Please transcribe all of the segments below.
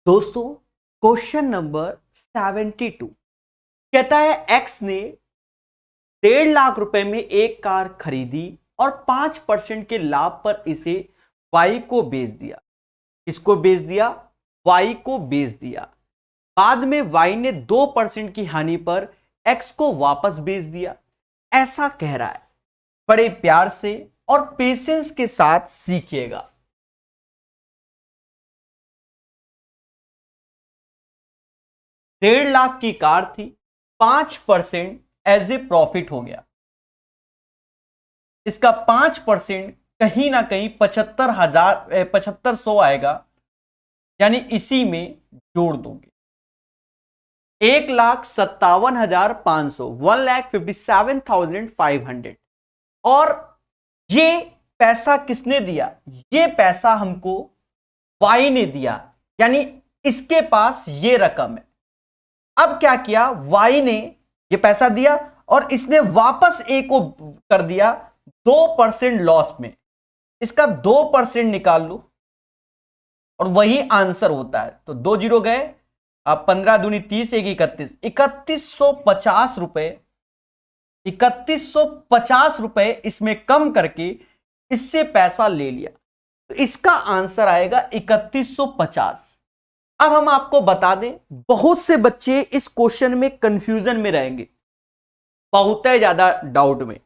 दोस्तों, question number 72 कहता है एक्स ने 1.5 लाख रुपए में एक कार खरीदी और 5% के लाभ पर इसे वाई को बेच दिया। किसको बेच दिया? वाई को बेच दिया। बाद में वाई ने 2% की हानि पर एक्स को वापस बेच दिया। ऐसा कह रहा है। बड़े प्यार से और पेशेंस के साथ सीखिएगा। 1.5 लाख की कार थी, 5% एज ए प्रॉफिट हो गया। इसका 5% कहीं ना कहीं 75,000 आएगा, यानी इसी में जोड़ दोगे। 1,57,500 1,57,500। और ये पैसा किसने दिया? ये पैसा हमको वाई ने दिया, यानी इसके पास ये रकम है। अब क्या किया? वाई ने ये पैसा दिया और इसने वापस ए को कर दिया 2% लॉस में। इसका 2% निकाल लो और वही आंसर होता है। तो 2 जीरो गए, अब 15 दूनी 30, 1 31, 3150 रुपए, 3150 रुपए इसमें कम करके इससे पैसा ले लिया। तो इसका आंसर आएगा 3150। अब हम आपको बता दें, बहुत से बच्चे इस क्वेश्चन में कंफ्यूजन में रहेंगे, बहुत ही ज्यादा डाउट में।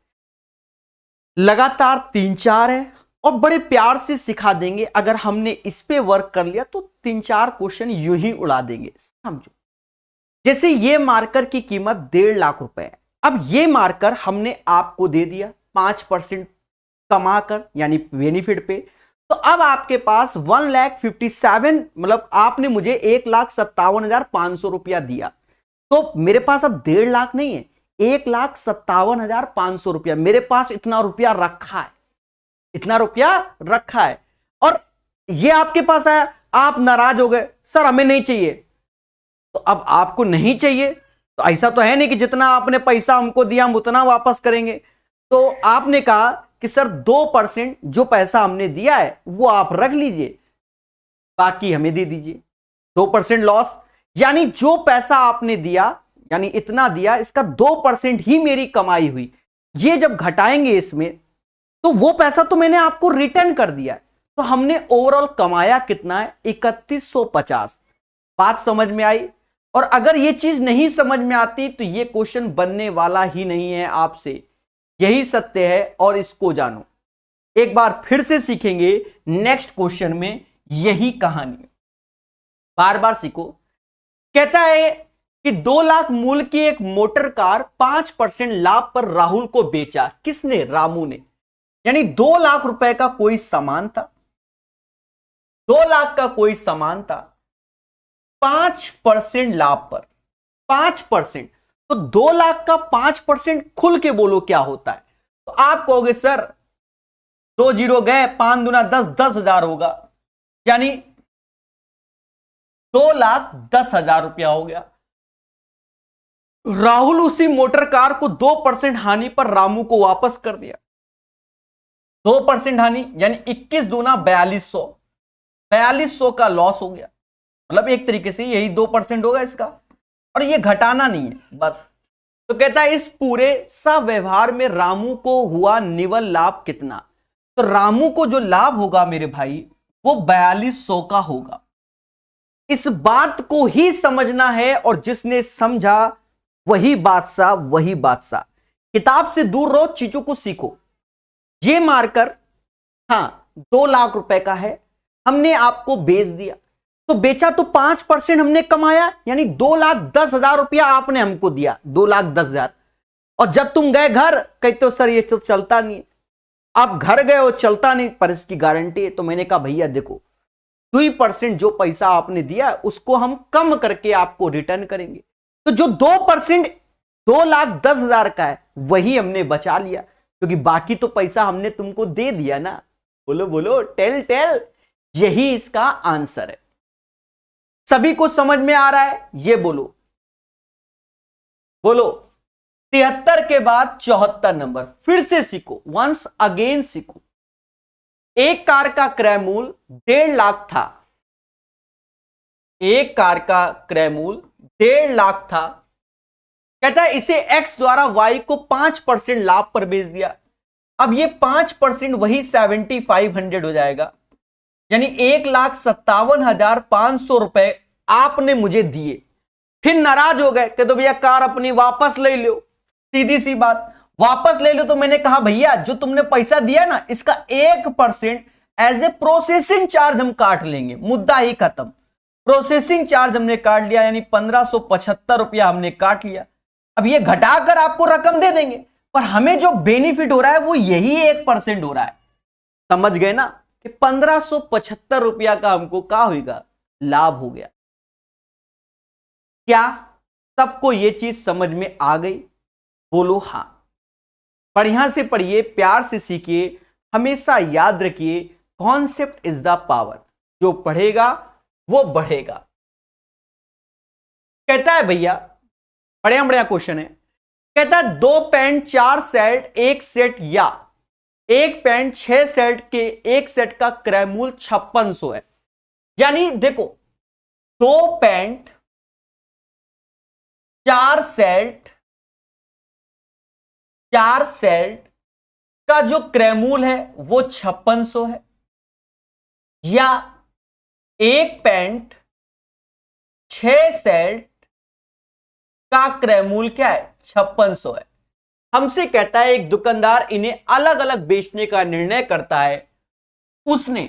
लगातार 3-4 है और बड़े प्यार से सिखा देंगे। अगर हमने इस पे वर्क कर लिया तो 3-4 क्वेश्चन यूं ही उड़ा देंगे। समझो, जैसे ये मार्कर की कीमत 1.5 लाख रुपए है। अब ये मार्कर हमने आपको दे दिया 5% कमाकर, यानी बेनिफिट पे। तो अब आपके पास 1,57,000, मतलब आपने मुझे 1,57,500 रुपया दिया। तो मेरे पास अब 1.5 लाख नहीं है, 1,57,500 रुपया मेरे पास इतना रुपया रखा है, इतना रुपया रखा है। और ये आपके पास आया, आप नाराज हो गए, सर हमें नहीं चाहिए। तो अब आपको नहीं चाहिए तो ऐसा तो है नहीं कि जितना आपने पैसा हमको दिया हम उतना वापस करेंगे। तो आपने कहा कि सर 2% जो पैसा हमने दिया है वो आप रख लीजिए, बाकी हमें दे दीजिए। 2% लॉस, यानी जो पैसा आपने दिया, यानी इतना दिया, इसका 2% ही मेरी कमाई हुई। ये जब घटाएंगे इसमें तो वो पैसा तो मैंने आपको रिटर्न कर दिया। तो हमने ओवरऑल कमाया कितना है? 3150। बात समझ में आई? और अगर ये चीज नहीं समझ में आती तो ये क्वेश्चन बनने वाला ही नहीं है आपसे। यही सत्य है और इसको जानो। एक बार फिर से सीखेंगे नेक्स्ट क्वेश्चन में यही कहानी। बार बार सीखो। कहता है कि 2 लाख मूल्य की एक मोटर कार 5% लाभ पर राहुल को बेचा। किसने? रामू ने। यानी 2 लाख रुपए का कोई सामान था, 2 लाख का कोई सामान था, 5% लाभ पर 5%। तो 2 लाख का 5% खुल के बोलो क्या होता है? तो आप कहोगे सर 2 जीरो गए, 5 दूना 10, 10,000 होगा, यानी 2,10,000 रुपया हो गया। राहुल उसी मोटर कार को 2% हानि पर रामू को वापस कर दिया। 2% हानि यानी 21 दूना 4200, 4200 का लॉस हो गया। मतलब एक तरीके से यही 2% होगा इसका, और ये घटाना नहीं है बस। तो कहता है इस पूरे सव्यवहार में रामू को हुआ निवल लाभ कितना? तो रामू को जो लाभ होगा मेरे भाई वो 4200 का होगा। इस बात को ही समझना है, और जिसने समझा वही बादशाह, वही बादशाह। किताब से दूर रहो, चीजों को सीखो। ये मार्कर हां 2 लाख रुपए का है, हमने आपको बेच दिया। तो बेचा तो 5% हमने कमाया, यानी 2,10,000 रुपया आपने हमको दिया, 2,10,000। और जब तुम गए घर, कहते हो सर ये तो चलता नहीं है। आप घर गए हो, चलता नहीं, पर इसकी गारंटी है। तो मैंने कहा भैया देखो 2% जो पैसा आपने दिया उसको हम कम करके आपको रिटर्न करेंगे। तो जो 2% 2,10,000 का है वही हमने बचा लिया, क्योंकि बाकी तो पैसा हमने तुमको दे दिया ना। बोलो बोलो, टेल टेल। यही इसका आंसर है। सभी को समझ में आ रहा है? ये बोलो बोलो। 73 के बाद 74 नंबर फिर से सीखो, वंस अगेन सीखो। एक कार का क्रय मूल्य 1.5 लाख था। एक कार का क्रय मूल्य 1.5 लाख था। कहता है इसे एक्स द्वारा वाई को 5% लाभ पर बेच दिया। अब ये 5% वही 7500 हो जाएगा, यानी 1,57,500 रुपए आपने मुझे दिए। फिर नाराज हो गए कि तो भैया कार अपनी वापस ले लो। सीधी सी बात, वापस ले लो। तो मैंने कहा भैया जो तुमने पैसा दिया ना, इसका 1% एज ए प्रोसेसिंग चार्ज हम काट लेंगे, मुद्दा ही खत्म। प्रोसेसिंग चार्ज हमने काट लिया, यानी 1575 रुपया हमने काट लिया। अब ये घटाकर आपको रकम दे देंगे, पर हमें जो बेनिफिट हो रहा है वो यही 1% हो रहा है। समझ गए ना कि 1575 रुपया का हमको क्या होगा, लाभ हो गया। क्या सबको ये चीज समझ में आ गई? बोलो हां। बढ़िया से पढ़िए, प्यार से सीखिए, हमेशा याद रखिए, कॉन्सेप्ट इज द पावर। जो पढ़ेगा वो बढ़ेगा। कहता है भैया, बढ़िया बढ़िया क्वेश्चन है। कहता है 2 पैंट 4 सेट एक सेट या 1 पैंट 6 सेट के एक सेट का क्रय मूल्य 5600 है। यानी देखो 2 पैंट 4 सेट का जो क्रय मूल्य है वो 5600 है, या 1 पैंट 6 सेट का क्रय मूल्य क्या है, 5600 है। हमसे कहता है एक दुकानदार इन्हें अलग अलग बेचने का निर्णय करता है। उसने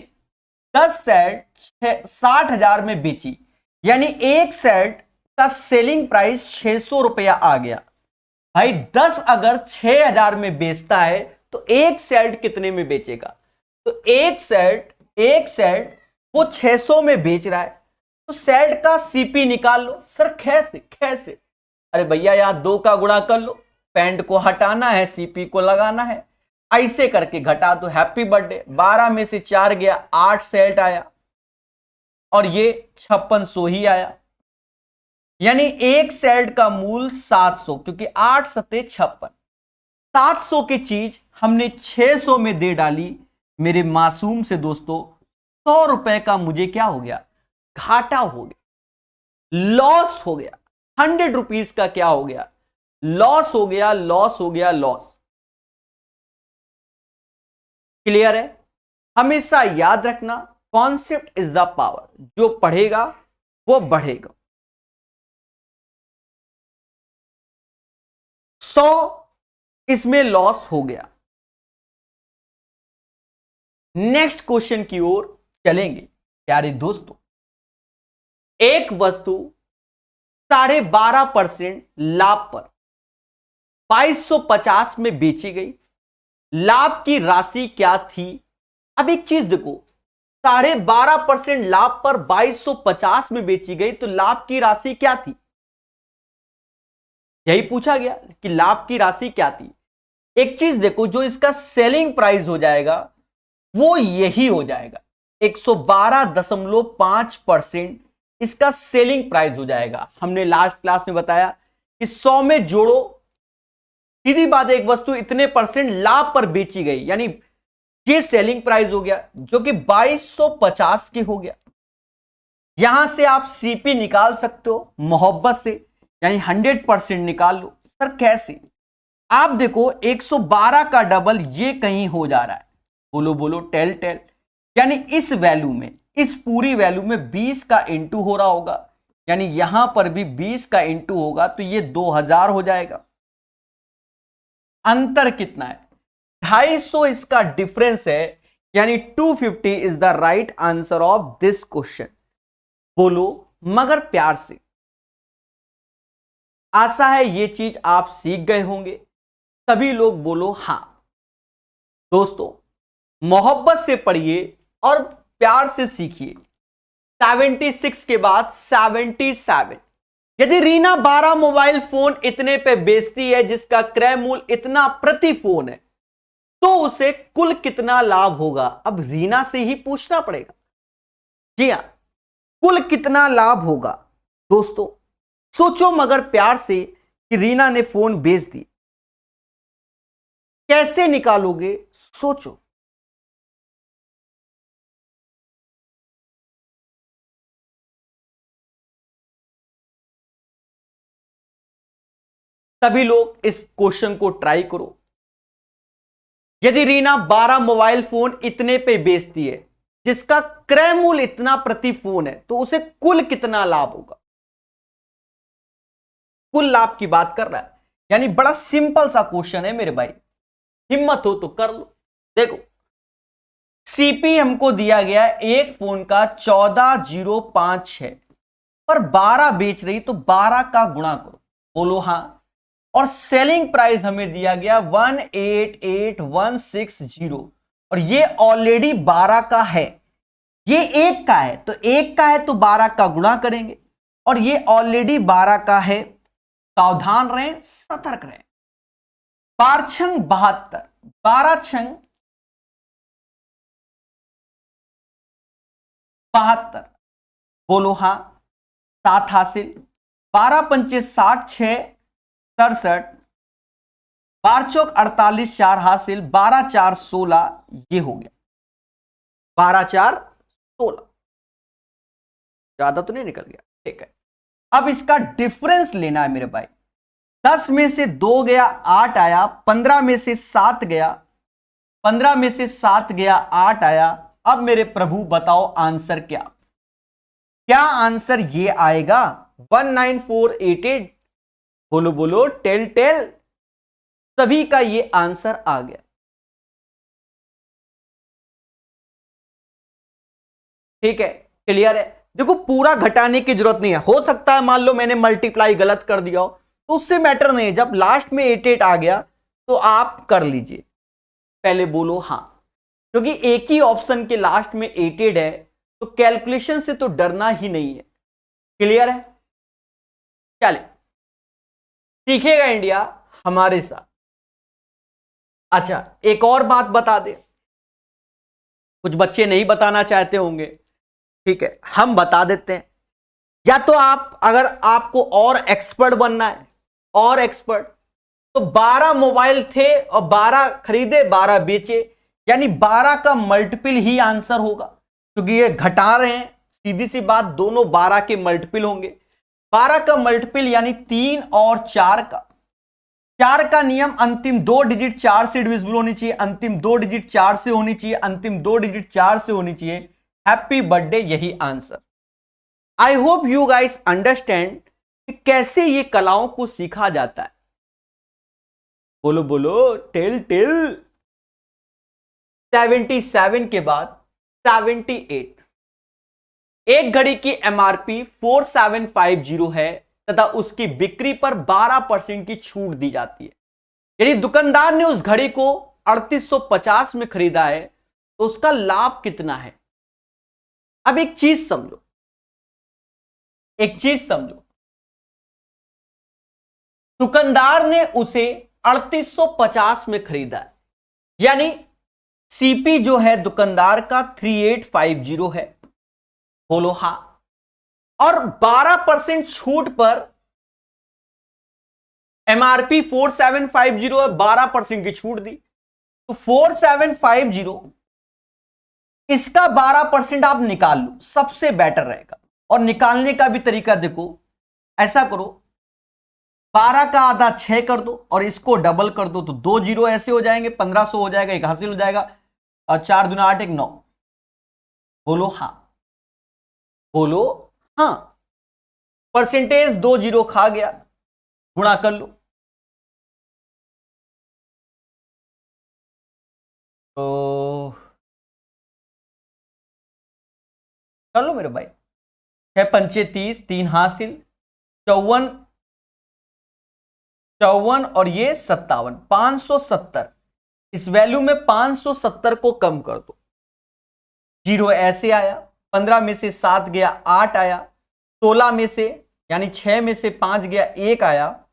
10 सेट 60,000 में बेची, यानी एक सेट का सेलिंग प्राइस 600 रुपया आ गया। भाई 10 अगर 6,000 में बेचता है तो एक सेट कितने में बेचेगा? तो एक सेट वो 600 में बेच रहा है, तो सेट का सीपी निकाल लो। सर कैसे? अरे भैया यार 2 का गुणा कर लो, पैंट को हटाना है, सीपी को लगाना है, ऐसे करके घटा दो। हैप्पी बर्थडे, 12 में से 4 गया, 8 सेट आया और ये 5600 ही आया। यानी एक सेट का मूल्य 700, क्योंकि 8 सते 56। 700 की चीज हमने 600 में दे डाली। मेरे मासूम से दोस्तों 100 रुपए का मुझे क्या हो गया, घाटा हो गया, लॉस हो गया। 100 रुपीज का क्या हो गया, लॉस हो गया। क्लियर है? हमेशा याद रखना, कॉन्सेप्ट इज द पावर। जो पढ़ेगा वो बढ़ेगा। 100 इसमें लॉस हो गया। नेक्स्ट क्वेश्चन की ओर चलेंगे प्यारे दोस्तों। एक वस्तु 12.5% लाभ पर 2250 में बेची गई। लाभ की राशि क्या थी? अब एक चीज देखो, 12.5% लाभ पर 2250 में बेची गई, तो लाभ की राशि क्या थी? यही पूछा गया कि लाभ की राशि क्या थी। एक चीज देखो, जो इसका सेलिंग प्राइस हो जाएगा वो यही हो जाएगा, 112.5% इसका सेलिंग प्राइस हो जाएगा। हमने लास्ट क्लास में बताया कि 100 में जोड़ो, सीधी बात, एक वस्तु इतने % लाभ पर बेची गई, यानी ये सेलिंग प्राइस हो गया, जो कि 2250 की हो गया। यहां से आप सीपी निकाल सकते हो मोहब्बत से, यानी 100% निकाल लो। सर कैसे? आप देखो 112 का डबल ये कहीं हो जा रहा है, बोलो टेल। यानी इस वैल्यू में, इस पूरी वैल्यू में 20 का इंटू हो रहा होगा, यानी यहां पर भी 20 का इंटू होगा, तो ये 2000 हो जाएगा। अंतर कितना है? 250 इसका डिफरेंस है, यानी 250 is the right answer of this question. बोलो मगर प्यार से। आशा है ये चीज आप सीख गए होंगे। सभी लोग बोलो हां। दोस्तों मोहब्बत से पढ़िए और प्यार से सीखिए। 76 के बाद 77। यदि रीना 12 मोबाइल फोन इतने पे बेचती है जिसका क्रय मूल्य इतना प्रति फोन है, तो उसे कुल कितना लाभ होगा? अब रीना से ही पूछना पड़ेगा। जी हां, कुल कितना लाभ होगा? दोस्तों सोचो मगर प्यार से कि रीना ने फोन बेच दी, कैसे निकालोगे? सोचो। सभी लोग इस क्वेश्चन को ट्राई करो। यदि रीना 12 मोबाइल फोन इतने पे बेचती है, जिसका क्रय मूल्य इतना प्रति फोन है, तो उसे कुल कितना लाभ होगा? कुल लाभ की बात कर रहा है, यानी बड़ा सिंपल सा क्वेश्चन है मेरे भाई, हिम्मत हो तो कर लो। देखो, सीपी हमको दिया गया है एक फोन का 14,005 है, पर 12 बेच रही, तो 12 का गुणा करो, बोलो हां। और सेलिंग प्राइस हमें दिया गया 188,160, और ये ऑलरेडी 12 का है, ये एक का है, तो एक का है तो 12 का गुणा करेंगे, और ये ऑलरेडी 12 का है। सावधान रहें, सतर्क रहें। 4 छंग 72, 12 छंग 72, बोलो हां। 7 हासिल, 12 पंचे 60, 6 67, 12 चौक 48, 4 हासिल, 12 4 16, ये हो गया 12 4 16, ज्यादा तो नहीं निकल गया, ठीक है। अब इसका डिफरेंस लेना है मेरे भाई। 10 में से 2 गया 8 आया, 15 में से 7 गया, 15 में से 7 गया 8 आया। अब मेरे प्रभु बताओ आंसर क्या? क्या आंसर ये आएगा 19488? बोलो बोलो, टेल टेल। सभी का ये आंसर आ गया, ठीक है, क्लियर है। देखो, पूरा घटाने की जरूरत नहीं है, हो सकता है मान लो मैंने मल्टीप्लाई गलत कर दिया हो, तो उससे मैटर नहीं है। जब लास्ट में 88 आ गया तो आप कर लीजिए, पहले बोलो हां, क्योंकि एक ही ऑप्शन के लास्ट में 88 है, तो कैलकुलेशन से तो डरना ही नहीं है। क्लियर है? चले, सीखेगा इंडिया हमारे साथ। अच्छा, एक और बात बता दे, कुछ बच्चे नहीं बताना चाहते होंगे, ठीक है, हम बता देते हैं। या तो आप, अगर आपको और एक्सपर्ट बनना है, और एक्सपर्ट, तो 12 मोबाइल थे और 12 खरीदे 12 बेचे, यानी 12 का मल्टीपल ही आंसर होगा, क्योंकि ये घटा रहे हैं, सीधी सी बात, दोनों 12 के मल्टीपल होंगे। 12 का मल्टीपल यानी 3 और 4 का। 4 का नियम, अंतिम 2 डिजिट 4 से डिविजिबल होनी चाहिए, अंतिम 2 डिजिट 4 से होनी चाहिए, अंतिम 2 डिजिट 4 से होनी चाहिए। हैप्पी बर्थडे, यही answer. I hope you guys understand कि कैसे ये कलाओं को सीखा जाता है। बोलो बोलो, टेल टेल। 77 के बाद 78, एक घड़ी की एमआरपी 4750 है तथा उसकी बिक्री पर 12% की छूट दी जाती है। यदि दुकानदार ने उस घड़ी को 3850 में खरीदा है, तो उसका लाभ कितना है? अब एक चीज समझो, दुकानदार ने उसे 3850 में खरीदा है, यानी सीपी जो है दुकानदार का 3850 है, बोलो हां। और 12% छूट पर एमआरपी 4750 है, 12% की छूट दी, तो 4750, इसका 12% आप निकाल लो, सबसे बेटर रहेगा। और निकालने का भी तरीका देखो, ऐसा करो, 12 का आधा 6 कर दो और इसको डबल कर दो, तो 2 जीरो ऐसे हो जाएंगे, 1500 हो जाएगा, एक हासिल हो जाएगा, और 4 दूना 8, 1 9। बोलो हां, बोलो हां। परसेंटेज 2 जीरो खा गया, गुणा कर लो, तो कर लो मेरे भाई। 6 पंचे 30, 3 हासिल, 54 54 और ये 57, 570। इस वैल्यू में 570 को कम कर दो, जीरो ऐसे आया, 15 में से 7 गया 8 आया, 16 में से यानी 6 में से 5 गया 1 आया,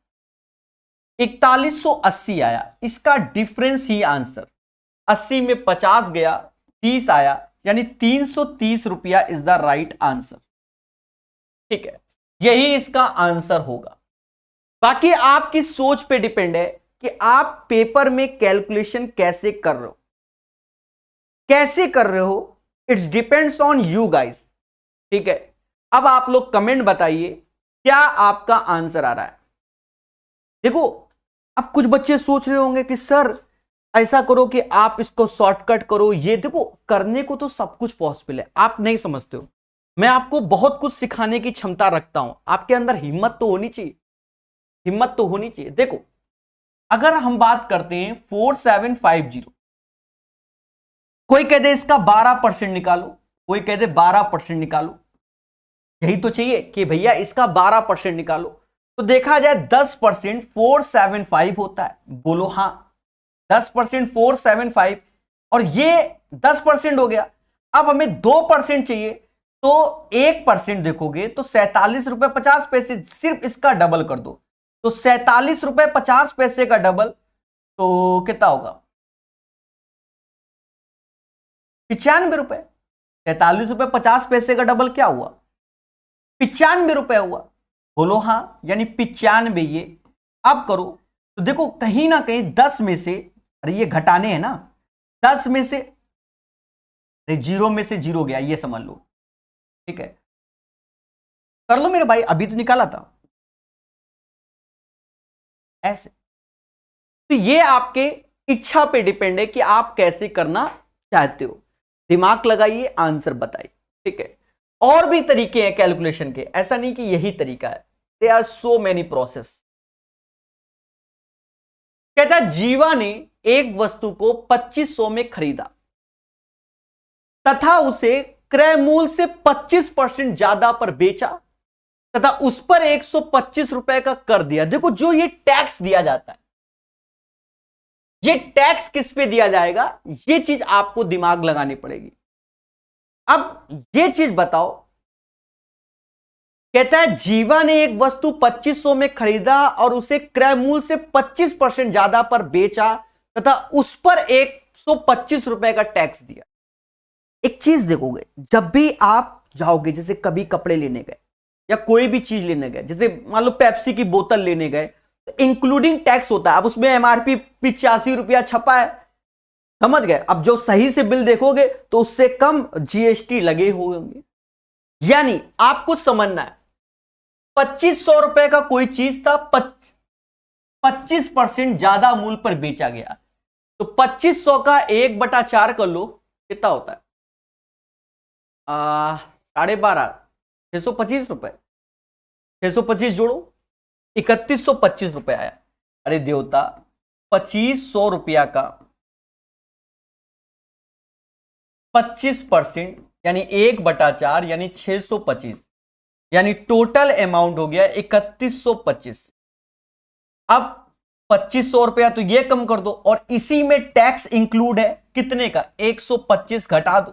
4180 आया। इसका डिफरेंस ही आंसर, 80 में 50 गया 30 आया, यानी 330 रुपया इज द राइट आंसर। ठीक है, यही इसका आंसर होगा। बाकी आपकी सोच पे डिपेंड है कि आप पेपर में कैलकुलेशन कैसे कर रहे हो, it's depends on you guys. ठीक है, अब आप लोग कमेंट बताइए क्या आपका आंसर आ रहा है। देखो, अब कुछ बच्चे सोच रहे होंगे कि सर ऐसा करो कि आप इसको शॉर्टकट करो, ये देखो करने को तो सब कुछ पॉसिबल है, आप नहीं समझते हो। मैं आपको बहुत कुछ सिखाने की क्षमता रखता हूं, आपके अंदर हिम्मत तो होनी चाहिए, हिम्मत तो होनी चाहिए। देखो, अगर हम बात करते हैं 4750, कोई कह दे इसका 12% निकालो, कोई कह दे 12% निकालो, यही तो चाहिए कि भैया इसका 12% निकालो। तो देखा जाए 10% 475 होता है, बोलो हाँ, 10% 475, और ये 10% हो गया। अब हमें 2% चाहिए, तो 1% देखोगे तो 47 रुपए 50 पैसे, सिर्फ इसका डबल कर दो, तो 47 रुपए 50 पैसे का डबल, तो कितना होगा? 95 रुपए। 43 रुपए 50 पैसे का डबल क्या हुआ? 95 रुपए हुआ, बोलो हाँ, यानी 95 ये। अब करो तो देखो कहीं ना कहीं 10 में से, अरे ये घटाने हैं ना, 10 में से, अरे 0 में से 0 गया, ये समझ लो, ठीक है, कर लो मेरे भाई, अभी तो निकाला था ऐसे। तो ये आपके इच्छा पे डिपेंड है कि आप कैसे करना चाहते हो, दिमाग लगाइए, आंसर बताइए, ठीक है। और भी तरीके हैं कैलकुलेशन के, ऐसा नहीं कि यही तरीका है, there are so many process. कहता है जीवा ने एक वस्तु को 2500 में खरीदा तथा उसे क्रय मूल्य से 25% ज्यादा पर बेचा तथा उस पर 125 रुपए का कर दिया। देखो, जो ये टैक्स दिया जाता है, ये टैक्स किस पे दिया जाएगा, ये चीज आपको दिमाग लगानी पड़ेगी। अब ये चीज बताओ, कहता है जीवा ने एक वस्तु 2500 में खरीदा और उसे क्रय मूल्य से 25% ज्यादा पर बेचा तथा उस पर 125 रुपए का टैक्स दिया। एक चीज देखोगे, जब भी आप जाओगे, जैसे कभी कपड़े लेने गए या कोई भी चीज लेने गए, जैसे मान लो पेप्सी की बोतल लेने गए, तो इंक्लूडिंग टैक्स होता है। अब उसमें एमआरपी 85 रुपया छपा है, समझ गए। अब जो सही से बिल देखोगे तो उससे कम जीएसटी लगे होंगे, यानी आपको समझना है 2500 रुपए का कोई चीज था, 25% ज्यादा मूल्य पर बेचा गया, तो 2500 का 1/4 कर लो, कितना होता है? 12.5, 625 रुपए, 625 जोड़ो, 3125 रुपए आया। अरे देवता, 2500 रुपया का 25% यानी 1/4 यानी 625, यानी टोटल अमाउंट हो गया 3125। अब 2500 रुपया तो ये कम कर दो, और इसी में टैक्स इंक्लूड है, कितने का? 125 घटा दो,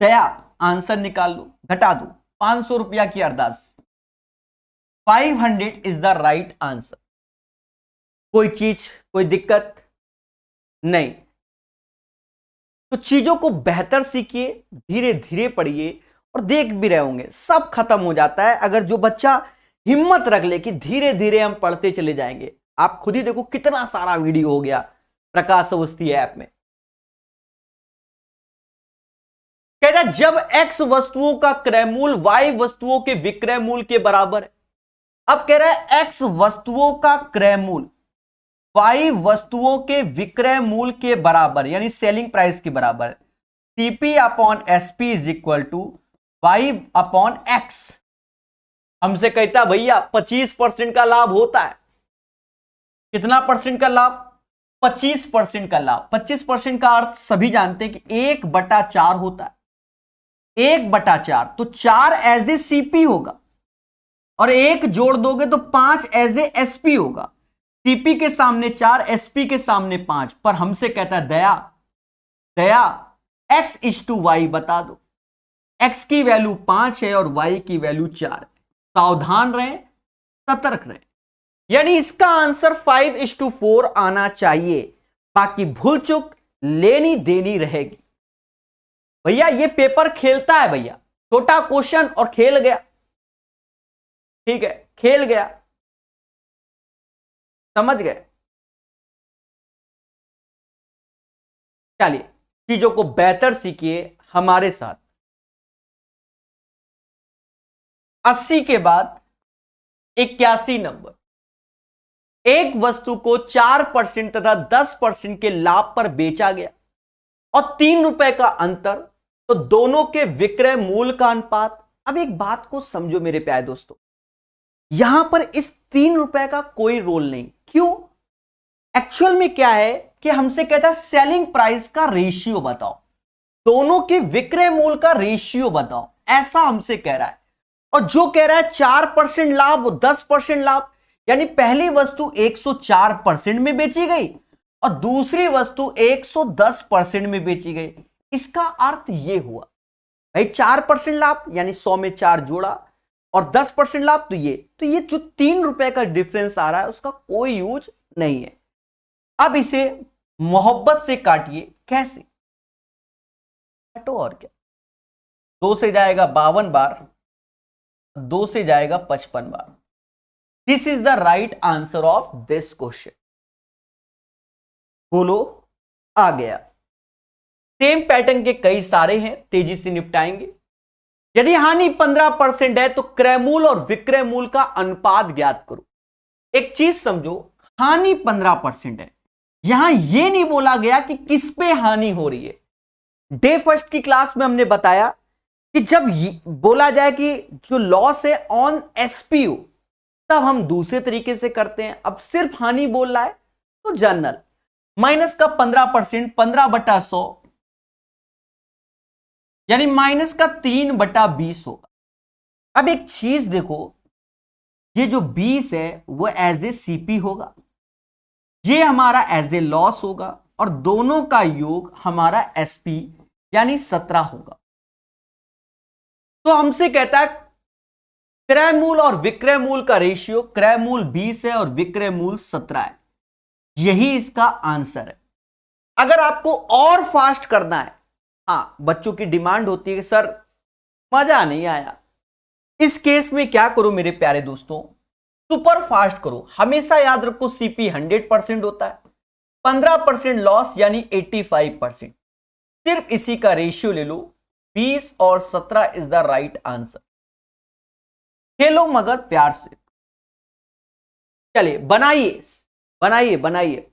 दया आंसर निकाल लो, घटा दो 500 रुपया की अरदास, 500 इज द राइट आंसर। कोई चीज, कोई दिक्कत नहीं। तो चीजों को बेहतर सीखिए, धीरे धीरे पढ़िए, और देख भी रहे होंगे सब खत्म हो जाता है अगर जो बच्चा हिम्मत रख ले कि धीरे धीरे हम पढ़ते चले जाएंगे। आप खुद ही देखो कितना सारा वीडियो हो गया प्रकाश अवस्थी ऐप में। कहता है जब एक्स वस्तुओं का क्रय मूल्य वाई वस्तुओं के विक्रय मूल्य के बराबर है। अब कह रहा है एक्स वस्तुओं का क्रय मूल्य वाई वस्तुओं के विक्रय मूल्य के बराबर, यानी सेलिंग प्राइस के बराबर। CP upon SP is equal to Y upon X. हमसे कहता भैया 25% का लाभ होता है। कितना परसेंट का लाभ? 25% का लाभ। 25% का अर्थ सभी जानते हैं कि 1/4 होता है। 1/4 तो 4 एज ए सीपी होगा, और 1 जोड़ दोगे तो 5 एज ए एसपी होगा। सीपी के सामने 4, एसपी के सामने 5। पर हमसे कहता है दया दया एक्स इज टू वाई बता दो। एक्स की वैल्यू 5 है और वाई की वैल्यू 4 है। सावधान रहें, सतर्क रहें, यानी इसका आंसर 5:4 आना चाहिए। बाकी भूल चुक लेनी देनी रहेगी। भैया ये पेपर खेलता है भैया, छोटा क्वेश्चन और खेल गया, ठीक है, खेल गया, समझ गए। चलिए चीजों को बेहतर सीखिए हमारे साथ। 80 के बाद 81 नंबर, एक वस्तु को 4% तथा 10% के लाभ पर बेचा गया और 3 रुपए का अंतर, तो दोनों के विक्रय मूल्य का अनुपात। अब एक बात को समझो मेरे प्यारे दोस्तों, यहां पर इस 3 रुपए का कोई रोल नहीं। क्यों? एक्चुअल में क्या है कि हमसे कहता है सेलिंग प्राइस का रेशियो बताओ, दोनों के विक्रय मूल्य का रेशियो बताओ, ऐसा हमसे कह रहा है। और जो कह रहा है 4% लाभ, 10% लाभ, यानी पहली वस्तु 104% में बेची गई और दूसरी वस्तु 110% में बेची गई। इसका अर्थ यह हुआ भाई 4% लाभ यानी 100 में 4 जोड़ा और 10% लाभ, तो ये जो 3 रुपए का डिफरेंस आ रहा है उसका कोई यूज नहीं है। अब इसे मोहब्बत से काटिए। कैसे काटो? और क्या, 2 से जाएगा 52 बार, 2 से जाएगा 55 बार। This is the right answer of this question. बोलो, आ गया। सेम पैटर्न के कई सारे हैं, तेजी से निपटाएंगे। यदि हानि 15% है तो क्रय मूल्य और विक्रय मूल्य का अनुपात ज्ञात करो। एक चीज समझो, हानि 15% है, यहां यह नहीं बोला गया कि किस पे हानि हो रही है। डे फर्स्ट की क्लास में हमने बताया कि जब बोला जाए कि जो लॉस है ऑन एसपीयू, तब हम दूसरे तरीके से करते हैं। अब सिर्फ हानि बोल रहा है तो जनरल माइनस का 15%, 15/100 यानी माइनस का 3/20 होगा। अब एक चीज देखो, ये जो 20 है वो एज ए सीपी होगा, ये हमारा एज ए लॉस होगा और दोनों का योग हमारा एसपी यानी 17 होगा। तो हमसे कहता है क्रय मूल्य और विक्रय मूल्य का रेशियो, क्रय मूल्य 20 है और विक्रय मूल्य 17 है। यही इसका आंसर है। अगर आपको और फास्ट करना है, हाँ बच्चों की डिमांड होती है कि सर मजा नहीं आया, इस केस में क्या करो मेरे प्यारे दोस्तों, सुपर फास्ट करो। हमेशा याद रखो सीपी 100% होता है, 15% लॉस यानी 85%। सिर्फ इसी का रेशियो ले लो, 20 और 17 इज द राइट आंसर। खेलो मगर प्यार से। चलिए बनाइए बनाइए बनाइए।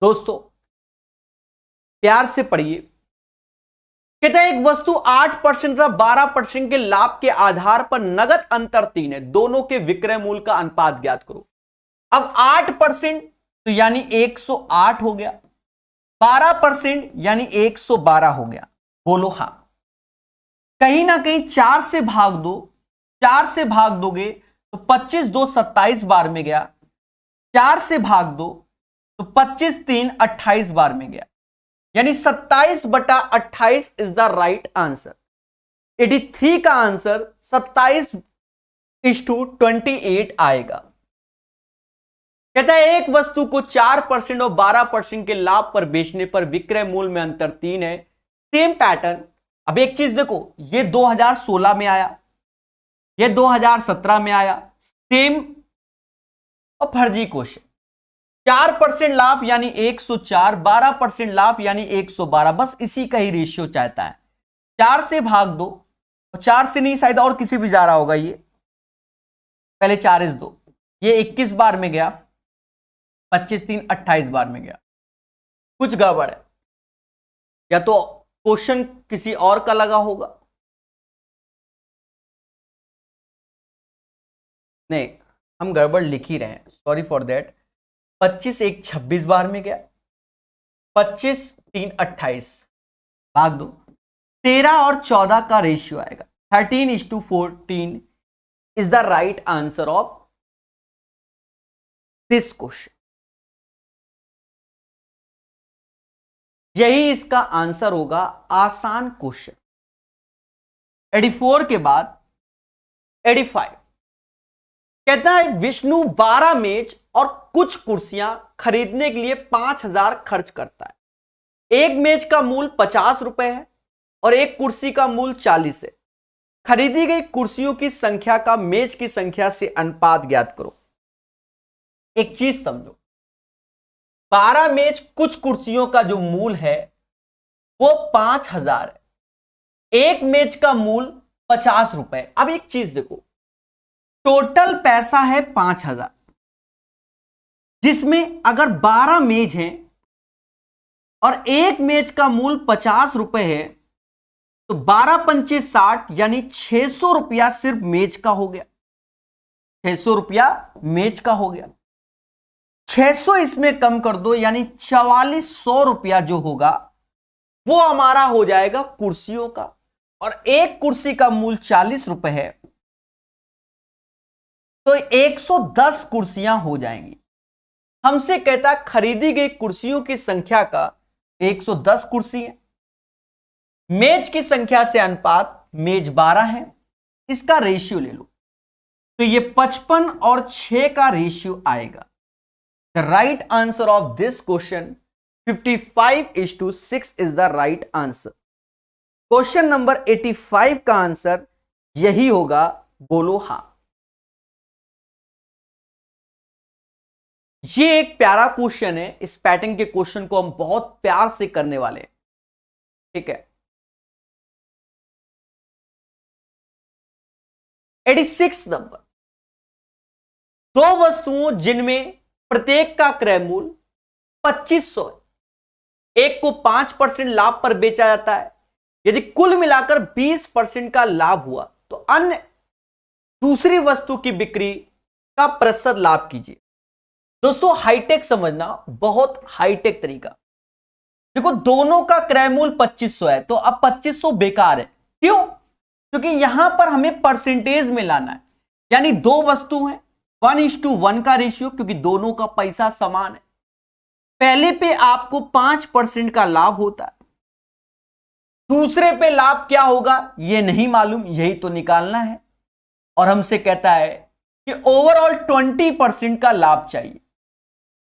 दोस्तों प्यार से पढ़िए। कहते हैं एक वस्तु 8% तथा 12% के लाभ के आधार पर नगद अंतर 3 है, दोनों के विक्रय मूल्य का अनुपात ज्ञात करो। अब 8% तो यानी 108 हो गया, 12% यानी 112 हो गया। बोलो हां। कहीं ना कहीं 4 से भाग दो, 4 से भाग दोगे तो 25 2 27 बार में गया, 4 से भाग दो तो 25 3 28 बार में गया, यानी 27/28 इज द राइट आंसर। 83 का आंसर 27:28 आएगा। कहता है एक वस्तु को 4% और 12% के लाभ पर बेचने पर विक्रय मूल्य में अंतर 3 है। Same pattern. अब एक चीज देखो, ये 2016 में आया, ये 2017 में आया, सेम और फर्जी क्वेश्चन। 4% लाभ यानी 104, 12% लाभ यानी 112, बस इसी का ही रेशियो चाहता है। 4 से भाग दो, और 4 से नहीं शायद और किसी भी जा रहा होगा, ये पहले 4 इस 2, ये 21 बार में गया, 25 3 28 बार में गया। कुछ गड़बड़ है, या तो क्वेश्चन किसी और का लगा होगा। नहीं, हम गड़बड़ लिख ही रहे हैं, सॉरी फॉर दैट। 25 1 26 बार में गया, 25 3 28 भाग दो, 13 और 14 का रेशियो आएगा। 13:14 is the right answer of this question. यही इसका आंसर होगा। आसान क्वेश्चन। 84 के बाद 85 कहता है विष्णु 12 मेज और कुछ कुर्सियां खरीदने के लिए 5000 खर्च करता है। एक मेज का मूल्य 50 रुपए है और एक कुर्सी का मूल्य 40 है। खरीदी गई कुर्सियों की संख्या का मेज की संख्या से अनुपात ज्ञात करो। एक चीज समझो, 12 मेज कुछ कुर्सियों का जो मूल है वो 5,000 है, एक मेज का मूल 50 रुपए। अब एक चीज देखो, टोटल पैसा है 5,000, जिसमें अगर 12 मेज हैं और एक मेज का मूल 50 रुपए है, तो 12 पंचे 60, यानी 600 रुपया सिर्फ मेज का हो गया। 600 रुपया मेज का हो गया। 600 इसमें कम कर दो, यानी 4400 रुपया जो होगा वो हमारा हो जाएगा कुर्सियों का। और एक कुर्सी का मूल 40 रुपए है, तो 110 कुर्सियां हो जाएंगी। हमसे कहता है खरीदी गई कुर्सियों की संख्या का 110 कुर्सी है, मेज की संख्या से अनुपात मेज 12 है, इसका रेशियो ले लो, तो ये 55 और 6 का रेशियो आएगा। The right answer of this question 55:6 is the right answer. Question number 85 का आंसर यही होगा, बोलो हां। ये एक प्यारा क्वेश्चन है, इस पैटर्न के क्वेश्चन को हम बहुत प्यार से करने वाले हैं, ठीक है। 86 नंबर, दो वस्तुओं जिनमें प्रत्येक का क्रय मूल्य 2500 है, एक को 5% लाभ पर बेचा जाता है, यदि कुल मिलाकर 20% का लाभ हुआ तो अन्य दूसरी वस्तु की बिक्री का प्रतिशत लाभ कीजिए। दोस्तों हाईटेक समझना, बहुत हाईटेक तरीका। देखो दोनों का क्रय मूल्य 2500 है, तो अब 2500 बेकार है। क्यों? क्योंकि यहां पर हमें परसेंटेज में लाना है, यानी दो वस्तु हैं, 1:1 का रेशियो, क्योंकि दोनों का पैसा समान है। पहले पे आपको 5% का लाभ होता है, दूसरे पे लाभ क्या होगा ये नहीं मालूम, यही तो निकालना है। और हमसे कहता है कि ओवरऑल 20% का लाभ चाहिए,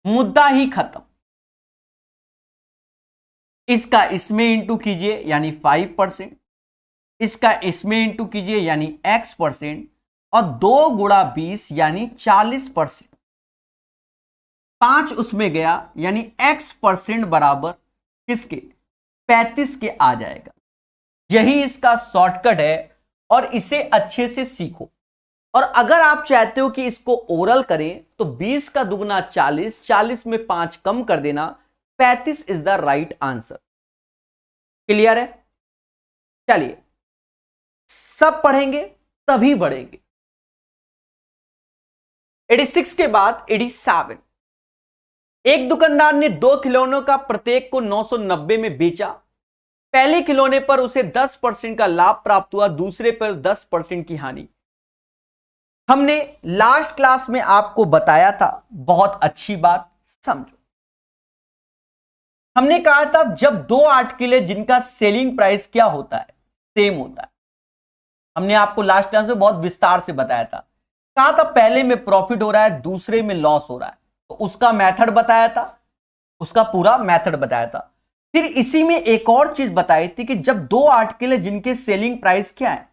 मुद्दा ही खत्म। इसका इसमें इंटू कीजिए यानी 5%, इसका इसमें इंटू कीजिए यानी x%, और 2 गुणा 20 यानी 40%। 5 उसमें गया यानी x% बराबर किसके? 35 के आ जाएगा। यही इसका शॉर्टकट है और इसे अच्छे से सीखो। और अगर आप चाहते हो कि इसको ओरल करें तो 20 का दुगना 40, 40 में 5 कम कर देना, 35 is the right answer. Clear है? चलिए सब पढ़ेंगे तभी बढ़ेंगे। 86 के बाद 87, एक दुकानदार ने 2 खिलौनों का प्रत्येक को 990 में बेचा। पहले खिलौने पर उसे 10% का लाभ प्राप्त हुआ, दूसरे पर 10% की हानि। हमने लास्ट क्लास में आपको बताया था, बहुत अच्छी बात समझो। हमने कहा था जब दो आर्टिकल है जिनका सेलिंग प्राइस क्या होता है, सेम होता है। हमने आपको लास्ट क्लास में बहुत विस्तार से बताया था, कहा था पहले में प्रॉफिट हो रहा है दूसरे में लॉस हो रहा है, तो उसका मेथड बताया था, उसका पूरा मेथड बताया था। फिर इसी में एक और चीज बताई थी कि जब दो आर्टिकल है जिनके सेलिंग प्राइस क्या है,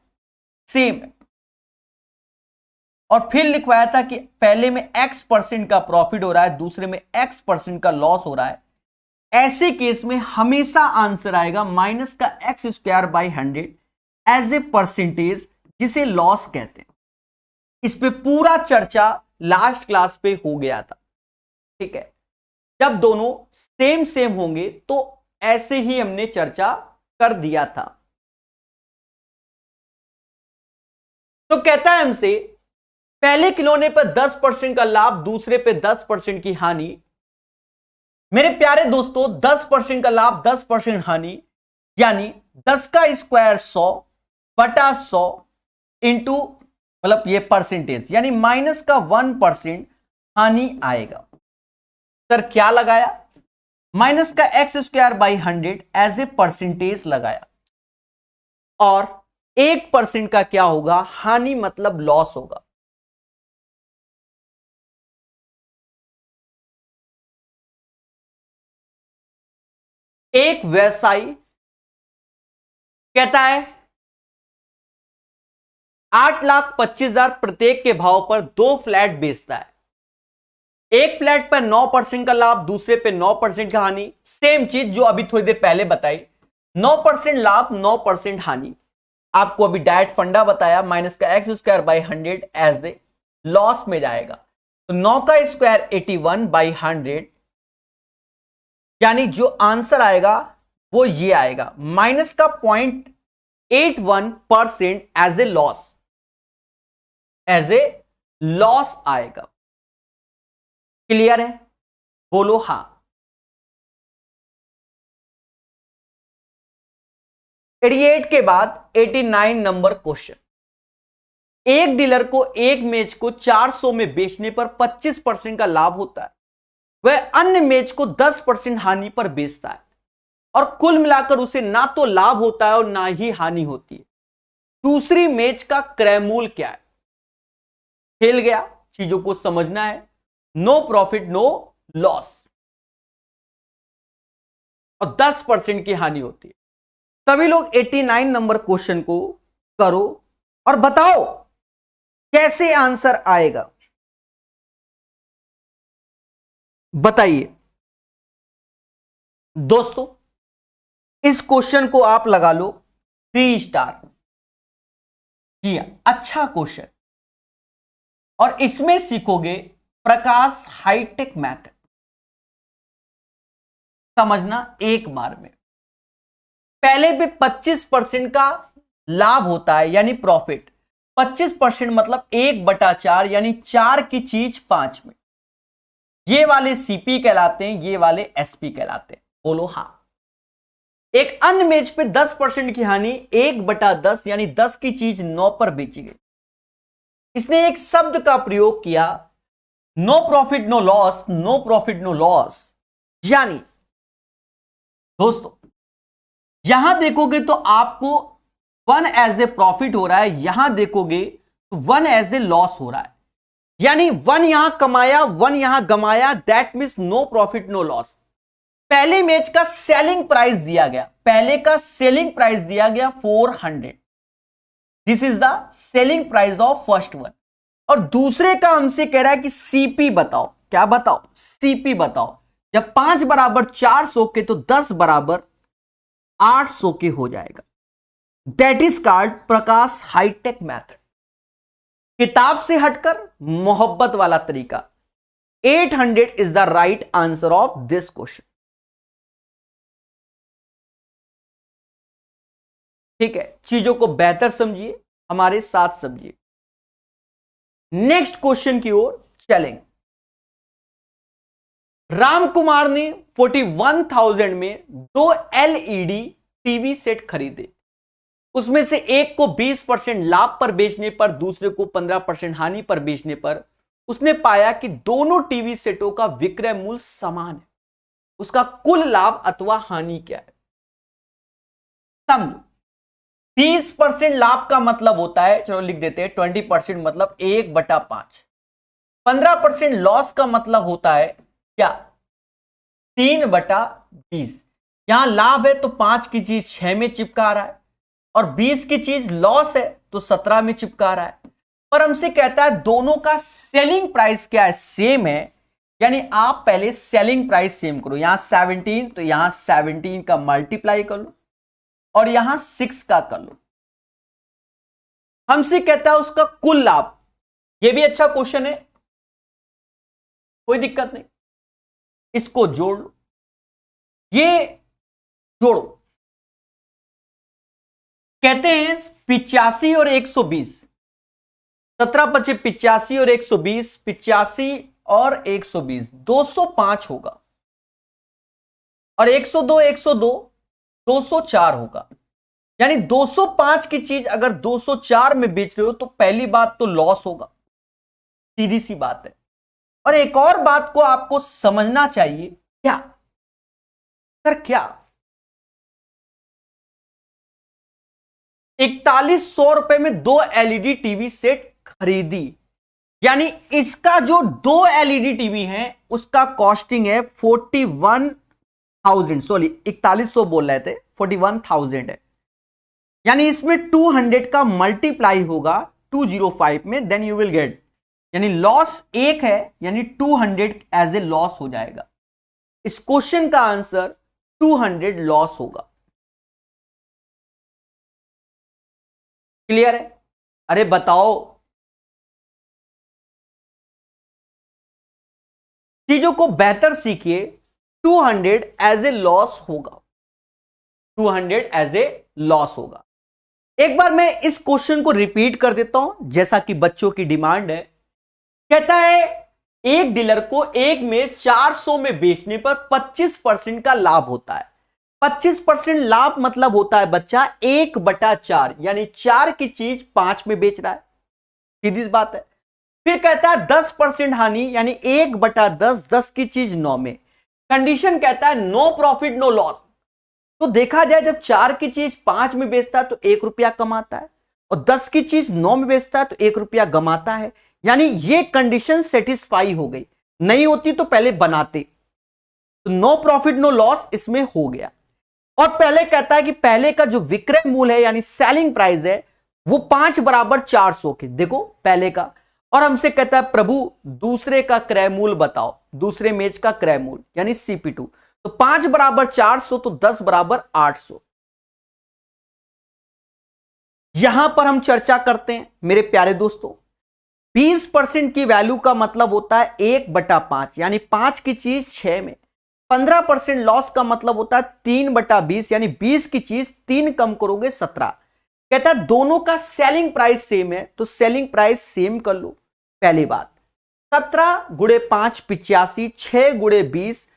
सेम है, और फिर लिखवाया था कि पहले में x% का प्रॉफिट हो रहा है दूसरे में x% का लॉस हो रहा है, ऐसे केस में हमेशा आंसर आएगा माइनस का x²/100 एज ए परसेंटेज, जिसे लॉस कहते हैं। इस पे पूरा चर्चा लास्ट क्लास पे हो गया था, ठीक है। जब दोनों सेम सेम होंगे तो ऐसे ही हमने चर्चा कर दिया था। तो कहता है हमसे पहले खिलौने पर 10% का लाभ, दूसरे पे 10% की हानि। मेरे प्यारे दोस्तों 10% का लाभ 10% हानि, यानी 10 का स्क्वायर 100 बटा 100 इंटू मतलब ये परसेंटेज, यानी माइनस का 1% हानि आएगा। सर क्या लगाया? माइनस का x²/100 एज ए परसेंटेज लगाया, और 1% का क्या होगा? हानि मतलब लॉस होगा। एक व्यवसायी कहता है 8,25,000 प्रत्येक के भाव पर 2 फ्लैट बेचता है। एक फ्लैट पर 9% का लाभ, दूसरे पे 9% का हानि। सेम चीज जो अभी थोड़ी देर पहले बताई, 9% लाभ 9% हानि। आपको अभी डायरेक्ट फंडा बताया, माइनस का X square by 100 as a loss में जाएगा। तो 9 का स्क्वायर 81 बाई 100, यानी जो आंसर आएगा वो ये आएगा, माइनस का 0.81% as a loss, as a loss आएगा। क्लियर है? बोलो हां। 88 के बाद 89 नंबर क्वेश्चन। एक डीलर को एक मैच को 400 में बेचने पर 25% का लाभ होता है, वह अन्य मैच को 10% हानि पर बेचता है और कुल मिलाकर उसे ना तो लाभ होता है और ना ही हानि होती है। दूसरी मैच का क्रय मूल्य क्या है? खेल गया, चीजों को समझना है। नो प्रॉफिट नो लॉस और 10% की हानि होती है। सभी लोग 89 नंबर क्वेश्चन को करो और बताओ कैसे आंसर आएगा, बताइए। दोस्तों इस क्वेश्चन को आप लगा लो 3 स्टार। जी अच्छा क्वेश्चन, और इसमें सीखोगे प्रकाश हाईटेक मैथड। समझना एक बार में। पहले पे 25% का लाभ होता है यानी प्रॉफिट। 25% मतलब 1/4 यानी 4 की चीज 5 में। ये वाले सीपी कहलाते हैं, ये वाले एसपी कहलाते हैं। बोलो हां। एक अन्य मैच पे 10% की हानि, 1/10 यानी 10 की चीज 9 पर बेची गई। इसने एक शब्द का प्रयोग किया, no profit no loss, no profit no loss. यानी दोस्तों यहां देखोगे तो आपको 1 एज ए प्रॉफिट हो रहा है, यहां देखोगे तो 1 एज ए लॉस हो रहा है। यानी 1 यहां कमाया, 1 यहां गमाया, that means no profit no loss. पहले मैच का सेलिंग प्राइस दिया गया, पहले का सेलिंग प्राइस दिया गया 400, this is the selling price of first one. और दूसरे का हमसे कह रहा है कि सीपी बताओ। क्या बताओ? सीपी बताओ। जब 5 बराबर 400 के तो 10 बराबर 800 के हो जाएगा। That is called Prakash hi tech method. किताब से हटकर मोहब्बत वाला तरीका। 800 is the right answer of this question. ठीक है, चीजों को बेहतर समझिए, हमारे साथ समझिए। नेक्स्ट क्वेश्चन की ओर चलेंगे। राम कुमार ने 41,000 में 2 एलईडी टीवी सेट खरीदे। उसमें से एक को 20% लाभ पर बेचने पर, दूसरे को 15% हानि पर बेचने पर उसने पाया कि दोनों टीवी सेटों का विक्रय मूल्य समान है। उसका कुल लाभ अथवा हानि क्या है? समझो, 20% लाभ का मतलब होता है, चलो लिख देते हैं 20% मतलब 1/5। 15% लॉस का मतलब होता है क्या? 3/20। यहां लाभ है तो 5 की चीज 6 में चिपका रहा है और 20 की चीज लॉस है तो 17 में चिपका रहा है। पर हमसे कहता है दोनों का सेलिंग प्राइस क्या है? सेम है। यानी आप पहले सेलिंग प्राइस सेम करो। यहां 17 तो यहां 17 का मल्टीप्लाई कर लो और यहां 6 का कर लो। हमसे कहता है उसका कुल लाभ। यह भी अच्छा क्वेश्चन है, कोई दिक्कत नहीं, इसको जोड़ लो, ये जोड़ो। कहते हैं 85 और 120, 17 × 85 और 120, 85 और 120 205 होगा और 102 102 204 होगा। यानी 205 की चीज अगर 204 में बेच रहे हो तो पहली बात तो लॉस होगा, सीधी सी बात है। और एक और बात को आपको समझना चाहिए, क्या सर क्या 4100 रुपए में 2 एलईडी टीवी सेट खरीदी। यानी इसका जो 2 एलईडी टीवी है उसका कॉस्टिंग है 41,000, सॉरी 4100 बोल रहे थे, 41,000 है। यानी इसमें 200 का मल्टीप्लाई होगा 205 में, देन यू विल गेट यानी लॉस 1 है, यानी 200 एज ए लॉस हो जाएगा। इस क्वेश्चन का आंसर 200 लॉस होगा। क्लियर है? अरे बताओ, चीजों को बेहतर सीखिए। 200 एज ए लॉस होगा, 200 एज ए लॉस होगा। एक बार मैं इस क्वेश्चन को रिपीट कर देता हूं, जैसा कि बच्चों की डिमांड है। कहता है एक डीलर को एक में 400 में बेचने पर 25% का लाभ होता है। 25% लाभ मतलब होता है बच्चा 1/4, यानी 4 की चीज 5 में बेच रहा है, सीधी बात है। फिर कहता है 10% हानि, यानी 1/10, 10 की चीज 9 में। कंडीशन कहता है नो प्रॉफिट नो लॉस। तो देखा जाए जब 4 की चीज 5 में बेचता है तो 1 रुपया कमाता है, और 10 की चीज 9 में बेचता है तो 1 रुपया गमाता है। यानी ये कंडीशन सेटिस्फाई हो गई, नहीं होती तो पहले बनाते। तो नो प्रॉफिट नो लॉस इसमें हो गया। और पहले कहता है कि पहले का जो विक्रय मूल्य है यानी सेलिंग प्राइस है वो 5 = 400 के, देखो पहले का। और हमसे कहता है प्रभु दूसरे का क्रय मूल्य बताओ, दूसरे मेज का क्रय मूल्य यानी CP2। तो 5 = 400, तो 10 = 800। यहां पर हम चर्चा करते हैं मेरे प्यारे दोस्तों। 20% की वैल्यू का मतलब होता है 1/5, यानी 5 की चीज 6 में। 15% लॉस का मतलब होता है 3/20, यानी 20 की चीज 3 कम करोगे 17। कहता है दोनों का सेलिंग प्राइस सेम है, तो सेलिंग प्राइस सेम कर लो। पहली बात, 17 × 5 85, 6 × 20,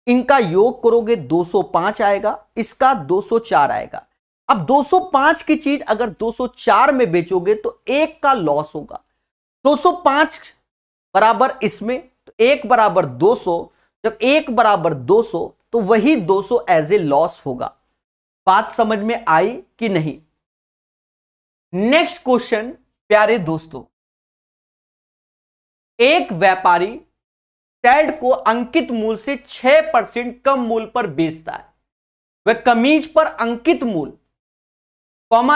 इनका योग करोगे 205 आएगा, इसका 204 आएगा। अब 205 की चीज अगर 204 में बेचोगे तो 1 का लॉस होगा। 205 बराबर इसमें, तो 1 = 200। जब 1 = 200 तो वही 200 एज ए लॉस होगा। बात समझ में आई कि नहीं? नेक्स्ट क्वेश्चन प्यारे दोस्तों, एक व्यापारी शर्ट को अंकित मूल्य से 6% कम मूल्य पर बेचता है। वह कमीज पर अंकित मूल्य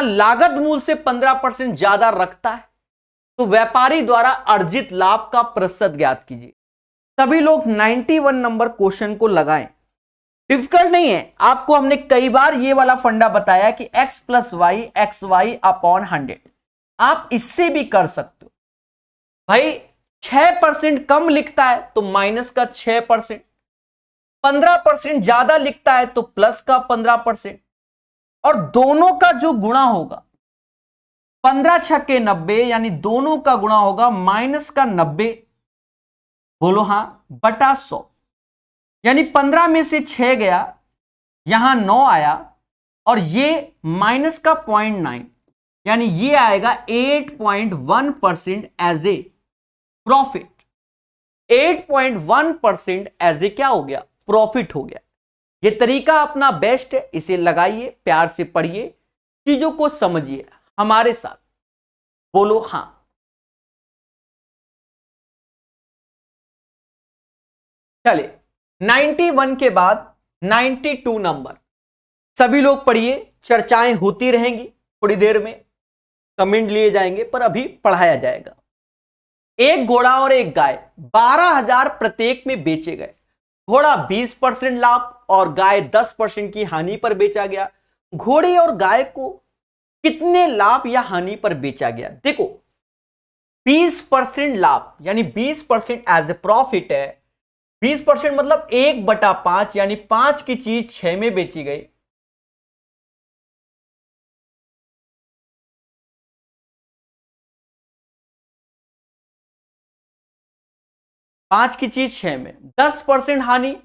लागत मूल्य से 15% ज्यादा रखता है। तो व्यापारी द्वारा अर्जित लाभ का प्रतिशत ज्ञात कीजिए। सभी लोग 91 नंबर क्वेश्चन को लगाएं। डिफिकल्ट नहीं है, आपको हमने कई बार ये वाला फंडा बताया कि x + y xy/100। आप इससे भी कर सकते हो भाई। 6% कम लिखता है तो माइनस का 6%, 15% ज्यादा लिखता है तो प्लस का 15%, और दोनों का जो गुणा होगा 15 × 6 = 90, यानी दोनों का गुणा होगा माइनस का 90, बोलो हां, बटा 100। यानी 15 में से 6 गया, यहां 9 आया, और ये माइनस का 0.9, यानी ये आएगा 8.1% as a profit. 8.1% as a क्या हो गया? प्रॉफिट हो गया। ये तरीका अपना बेस्ट है, इसे लगाइए, प्यार से पढ़िए, चीजों को समझिए हमारे साथ। बोलो हां। चलिए 91 के बाद 92 नंबर, सभी लोग पढ़िए, चर्चाएं होती रहेंगी, थोड़ी देर में कमेंट लिए जाएंगे, पर अभी पढ़ाया जाएगा। एक घोड़ा और एक गाय 12,000 प्रत्येक में बेचे गए। घोड़ा 20% लाभ और गाय 10% की हानि पर बेचा गया। घोड़े और गाय को कितने लाभ या हानि पर बेचा गया? देखो 20% लाभ यानी 20% एज ए प्रॉफिट है। 20% मतलब 1/5, यानी 5 की चीज 6 में बेची गई। पांच की चीज 6 में, 10% हानि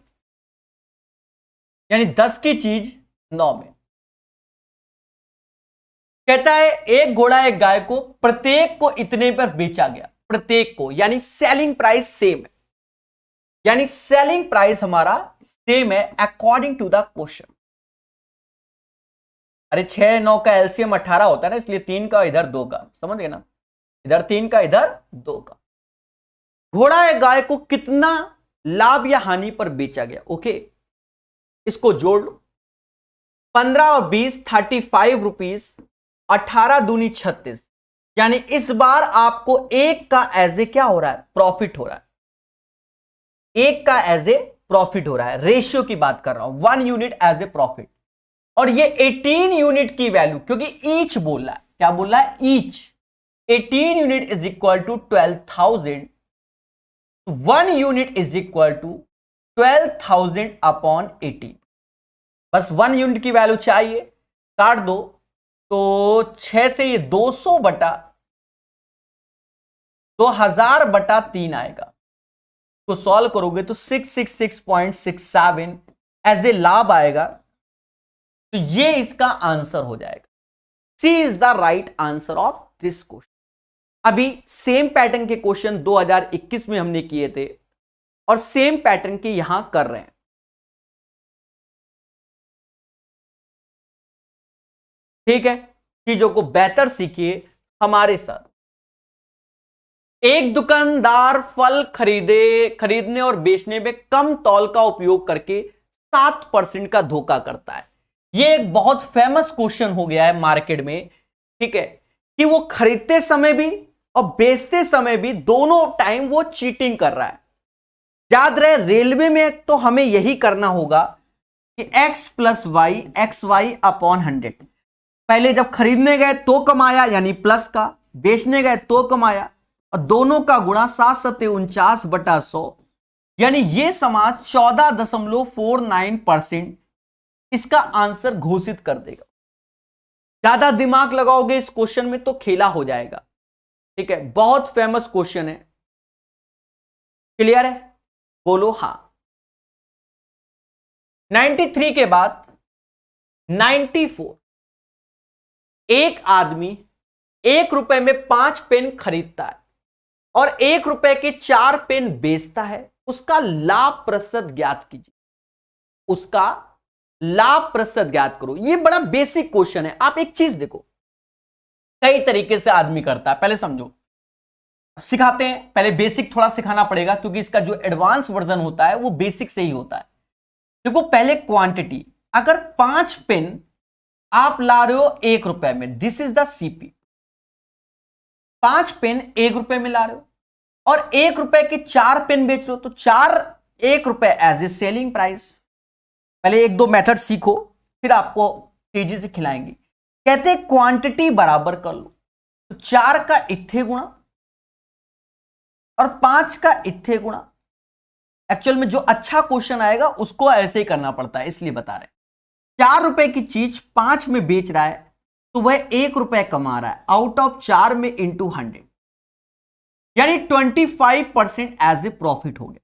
यानी 10 की चीज 9 में। कहता है एक घोड़ा एक गाय को प्रत्येक को इतने पर बेचा गया। प्रत्येक को यानी सेलिंग प्राइस सेम है, यानी सेलिंग प्राइस हमारा सेम है अकॉर्डिंग टू द क्वेश्चन। अरे 6 9 का एलसीएम 18 होता है ना, इसलिए 3 का इधर 2 का, समझ गए ना? इधर 3 का इधर 2 का। घोड़ा एक गाय को कितना लाभ या हानि पर बेचा गया? ओके, इसको जोड़ लो। 15 और 20 35 रुपीज, 18 दूनी 36, यानी इस बार आपको एक का एज ए क्या हो रहा है, प्रॉफिट हो रहा है, एक का एज ए प्रॉफिट हो रहा है। रेशियो की बात कर रहा हूं, 1 यूनिट एज ए प्रॉफिट। और ये 18 यूनिट की वैल्यू, क्योंकि ईच बोल रहा है, क्या बोल रहा है, each. 18 unit is equal to 12,000, 1 unit is equal to 12,000 upon 18। बस 1 यूनिट की वैल्यू चाहिए, काट दो तो 6 से ये 200 बटा 2000 बटा 3 आएगा। तो सॉल्व करोगे तो 666.67 एज ए लाभ आएगा। तो ये इसका आंसर हो जाएगा। C is the right answer of this question. अभी सेम पैटर्न के क्वेश्चन 2021 में हमने किए थे और सेम पैटर्न के यहां कर रहे हैं। ठीक है, चीजों को बेहतर सीखिए हमारे साथ। एक दुकानदार फल खरीदने और बेचने में कम तौल का उपयोग करके 7% का धोखा करता है। यह एक बहुत फेमस क्वेश्चन हो गया है मार्केट में। ठीक है, कि वो खरीदते समय भी और बेचते समय भी दोनों टाइम वो चीटिंग कर रहा है। याद रहे, रेलवे में तो हमें यही करना होगा कि x plus Y X Y upon 100। पहले जब खरीदने गए तो कमाया यानी प्लस का, बेचने गए तो कमाया, और दोनों का गुणा 749 बटा 100, यानी ये समाज 14.49% इसका आंसर घोषित कर देगा। ज्यादा दिमाग लगाओगे इस क्वेश्चन में तो खेला हो जाएगा। ठीक है, बहुत फेमस क्वेश्चन है। क्लियर है, बोलो हां। 93 के बाद 94। एक आदमी 1 रुपए में 5 पेन खरीदता है और 1 रुपए के 4 पेन बेचता है। उसका लाभ प्रतिशत ज्ञात कीजिए। उसका लाभ प्रतिशत ज्ञात करो। यह बड़ा बेसिक क्वेश्चन है। आप एक चीज देखो, कई तरीके से आदमी करता है। पहले समझो, सिखाते हैं। पहले बेसिक थोड़ा सिखाना पड़ेगा क्योंकि इसका जो एडवांस वर्जन होता है वो बेसिक से ही होता है। देखो, पहले क्वांटिटी, अगर 5 पेन आप ला रहे हो 1 रुपए में, this is the CP. 5 pen 1 रुपए में ला रहे हो और 1 रुपए के 4 पेन बेच रहे हो, तो 4 1 रुपए एज ए सेलिंग प्राइस। पहले 1-2 मेथड सीखो, फिर आपको तेजी से खिलाएंगे। कहते हैं क्वांटिटी बराबर कर लो, तो 4 का इत्थे गुणा और 5 का इत्थे गुणा। एक्चुअल में जो अच्छा क्वेश्चन आएगा उसको ऐसे ही करना पड़ता है, इसलिए बता रहे हैं। 4 रुपए की चीज 5 में बेच रहा है तो वह 1 रुपए कमा रहा है आउट ऑफ 4 में इंटू 100, यानी 25% एज ए प्रॉफिट हो गया।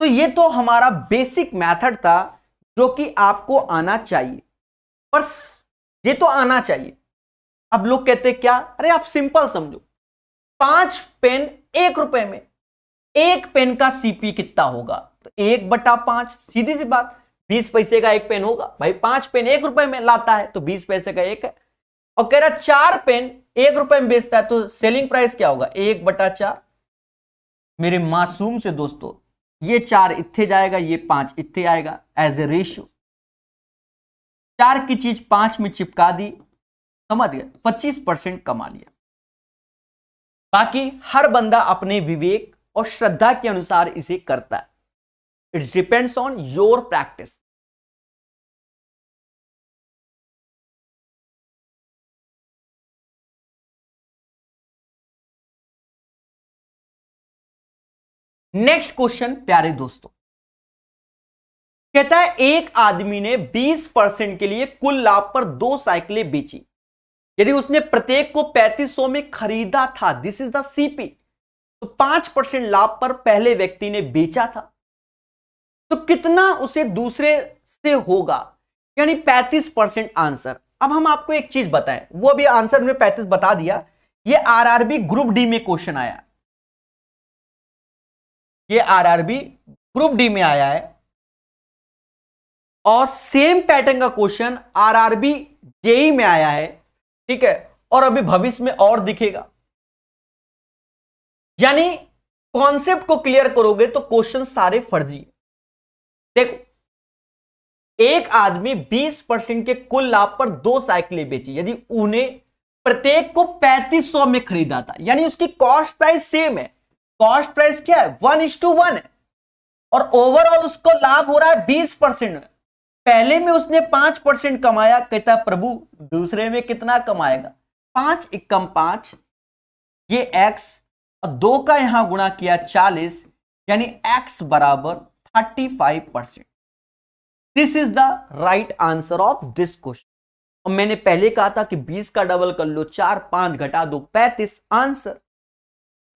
तो ये तो हमारा बेसिक मेथड था जो कि आपको आना चाहिए, पर ये तो आना चाहिए। अब लोग कहते हैं क्या, अरे आप सिंपल समझो, 5 पेन 1 रुपए में, 1 पेन का सीपी कितना होगा, तो 1/5, सीधी सी बात, 20 पैसे का 1 पेन होगा भाई। 5 पेन 1 रुपए में लाता है तो 20 पैसे का 1 है। और कह रहा 4 पेन 1 रुपए में बेचता है तो सेलिंग प्राइस क्या होगा, 1/4। मेरे मासूम से दोस्तों, ये 4 इत्थे जाएगा, ये 5 इत्थे आएगा एज ए रेशियो। 4 की चीज 5 में चिपका दी, समझ गए, 25% कमा लिया। बाकी हर बंदा अपने विवेक और श्रद्धा के अनुसार इसे करता है। It's depends on your practice. Next question प्यारे दोस्तों, कहता है एक आदमी ने 20% के लिए कुल लाभ पर 2 साइकिलें बेची। यदि उसने प्रत्येक को 3500 में खरीदा था, दिस इज द सीपी, तो 5% लाभ पर पहले व्यक्ति ने बेचा था, तो कितना उसे दूसरे से होगा, यानी 35% आंसर। अब हम आपको एक चीज बताएं, वो भी आंसर में 35 बता दिया। ये आरआरबी ग्रुप डी में क्वेश्चन आया, ये आरआरबी ग्रुप डी में आया है और सेम पैटर्न का क्वेश्चन आरआरबी जेई में आया है। ठीक है, और अभी भविष्य में और दिखेगा। यानी कॉन्सेप्ट को क्लियर करोगे तो क्वेश्चन सारे फर्जी। देखो, एक आदमी 20% के कुल लाभ पर 2 साइकिलें बेची। यदि उन्हें प्रत्येक को 3500 में खरीदा था, यानी उसकी कॉस्ट प्राइस सेम है। कॉस्ट प्राइस क्या है? 1:1 है, और ओवरऑल उसको लाभ हो रहा है 20%। पहले में उसने 5% कमाया, कहता प्रभु दूसरे में कितना कमाएगा? 5 एकम 5, ये x, और 2 का यहां गुणा किया 40, यानी x बराबर 35%। This is the right answer of this question. और मैंने पहले कहा था कि 20 का डबल कर लो, 4 5 घटा दो 35, आंसर।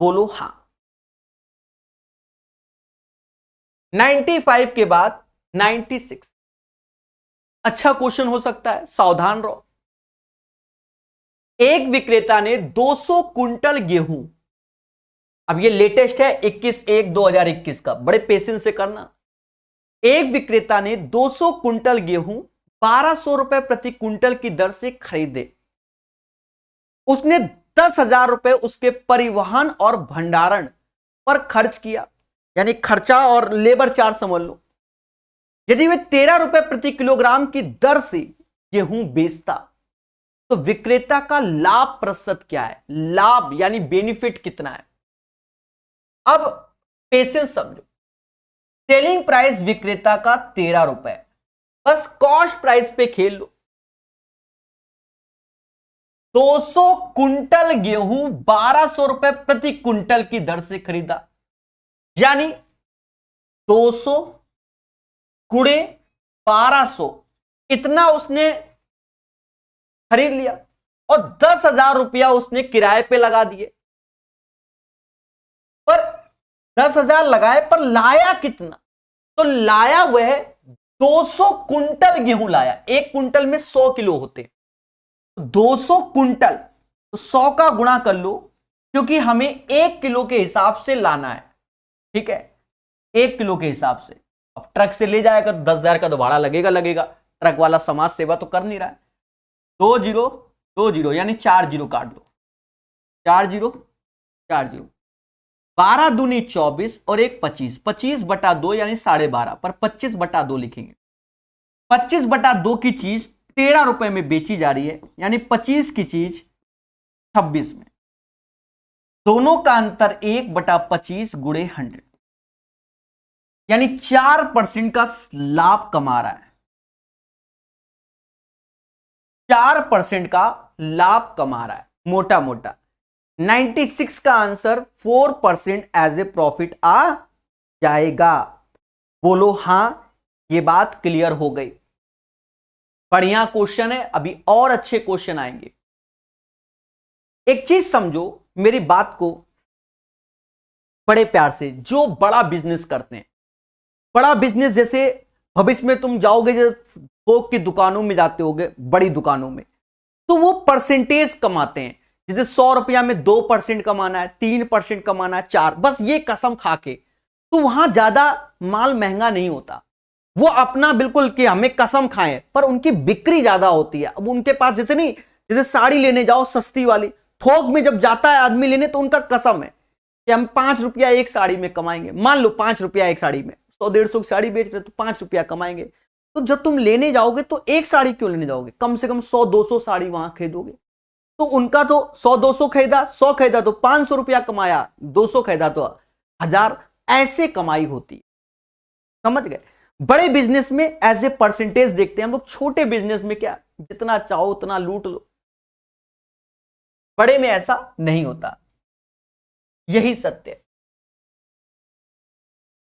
बोलो हां। 95 के बाद 96, अच्छा क्वेश्चन हो सकता है, सावधान रहो। एक विक्रेता ने 200 कुंटल गेहूं, अब ये लेटेस्ट है 21/1/2021 का, बड़े पेशेंस से करना। एक विक्रेता ने 200 कुंटल गेहूं 1200 रुपए प्रति कुंटल की दर से खरीदे। उसने 10,000 रुपए उसके परिवहन और भंडारण पर खर्च किया, यानी खर्चा और लेबर चार्ज समझ लो। यदि वे 13 रुपए प्रति किलोग्राम की दर से गेहूं बेचता तो विक्रेता का लाभ प्रतिशत क्या है? लाभ यानी बेनिफिट कितना है? अब पेशेंस समझो। सेलिंग प्राइस विक्रेता का 13 रुपए, बस कॉस्ट प्राइस पे खेल लो। 200 कुंटल गेहूं 1200 रुपए प्रति कुंटल की दर से खरीदा, यानी 200 गुणे 1200, इतना उसने खरीद लिया, और 10,000 रुपया उसने किराए पे लगा दिए। पर 10,000 लगाए, पर लाया कितना? तो लाया वह 200 कुंटल गेहूं लाया। एक कुंटल में 100 किलो होते, 200 कुंटल, तो 100 का गुणा कर लो, क्योंकि हमें 1 किलो के हिसाब से लाना है, ठीक है, 1 किलो के हिसाब से। अब ट्रक से ले जाएगा तो 10,000 का तो भाड़ा लगेगा। ट्रक वाला समाज सेवा तो कर नहीं रहा है। 2 0 2 0, यानी 4 0 काट लो, 4 0 4 0, 12 दूनी 24 और 1 25, 25/2 यानी 12.5, पर 25/2 लिखेंगे। 25/2 की चीज 13 रुपए में बेची जा रही है, यानी 25 की चीज 26 में। दोनों का अंतर 1/25 गुणे 100, यानी 4% का लाभ कमा रहा है। 4% का लाभ कमा रहा है, मोटा मोटा। 96 का आंसर 4% एज ए प्रॉफिट आ जाएगा। बोलो हां, ये बात क्लियर हो गई। बढ़िया क्वेश्चन है, अभी और अच्छे क्वेश्चन आएंगे। एक चीज समझो मेरी बात को बड़े प्यार से। जो बड़ा बिजनेस करते हैं, बड़ा बिजनेस जैसे भविष्य में तुम जाओगे, जैसे थोक की दुकानों में जाते होगे, बड़ी दुकानों में, तो वो परसेंटेज कमाते हैं। जैसे 100 रुपया में 2% कमाना है, 3% कमाना है, 4, बस ये कसम खा के। तो वहां ज्यादा माल महंगा नहीं होता, वो अपना बिल्कुल कि हमें कसम खाएं, पर उनकी बिक्री ज्यादा होती है। अब उनके पास जैसे नहीं, जैसे साड़ी लेने जाओ सस्ती वाली, थोक में जब जाता है आदमी लेने, तो उनका कसम है कि हम 5 रुपया एक साड़ी में कमाएंगे। मान लो 5 रुपया एक साड़ी में, 100-150 की साड़ी बेच रहे तो 5 रुपया कमाएंगे। तो जब तुम लेने जाओगे तो एक साड़ी क्यों लेने जाओगे? कम से कम 100-200 साड़ी वहां खरीदोगे। तो उनका तो 100-200 खरीदा, 100 खरीदा तो 500 रुपया कमाया, 200 खरीदा तो 1000, ऐसे कमाई होती है। समझ गए? बड़े बिजनेस में एज ए परसेंटेज देखते हैं हम लोग, छोटे बिजनेस में क्या, जितना चाहो उतना लूट लो। बड़े में ऐसा नहीं होता, यही सत्य है।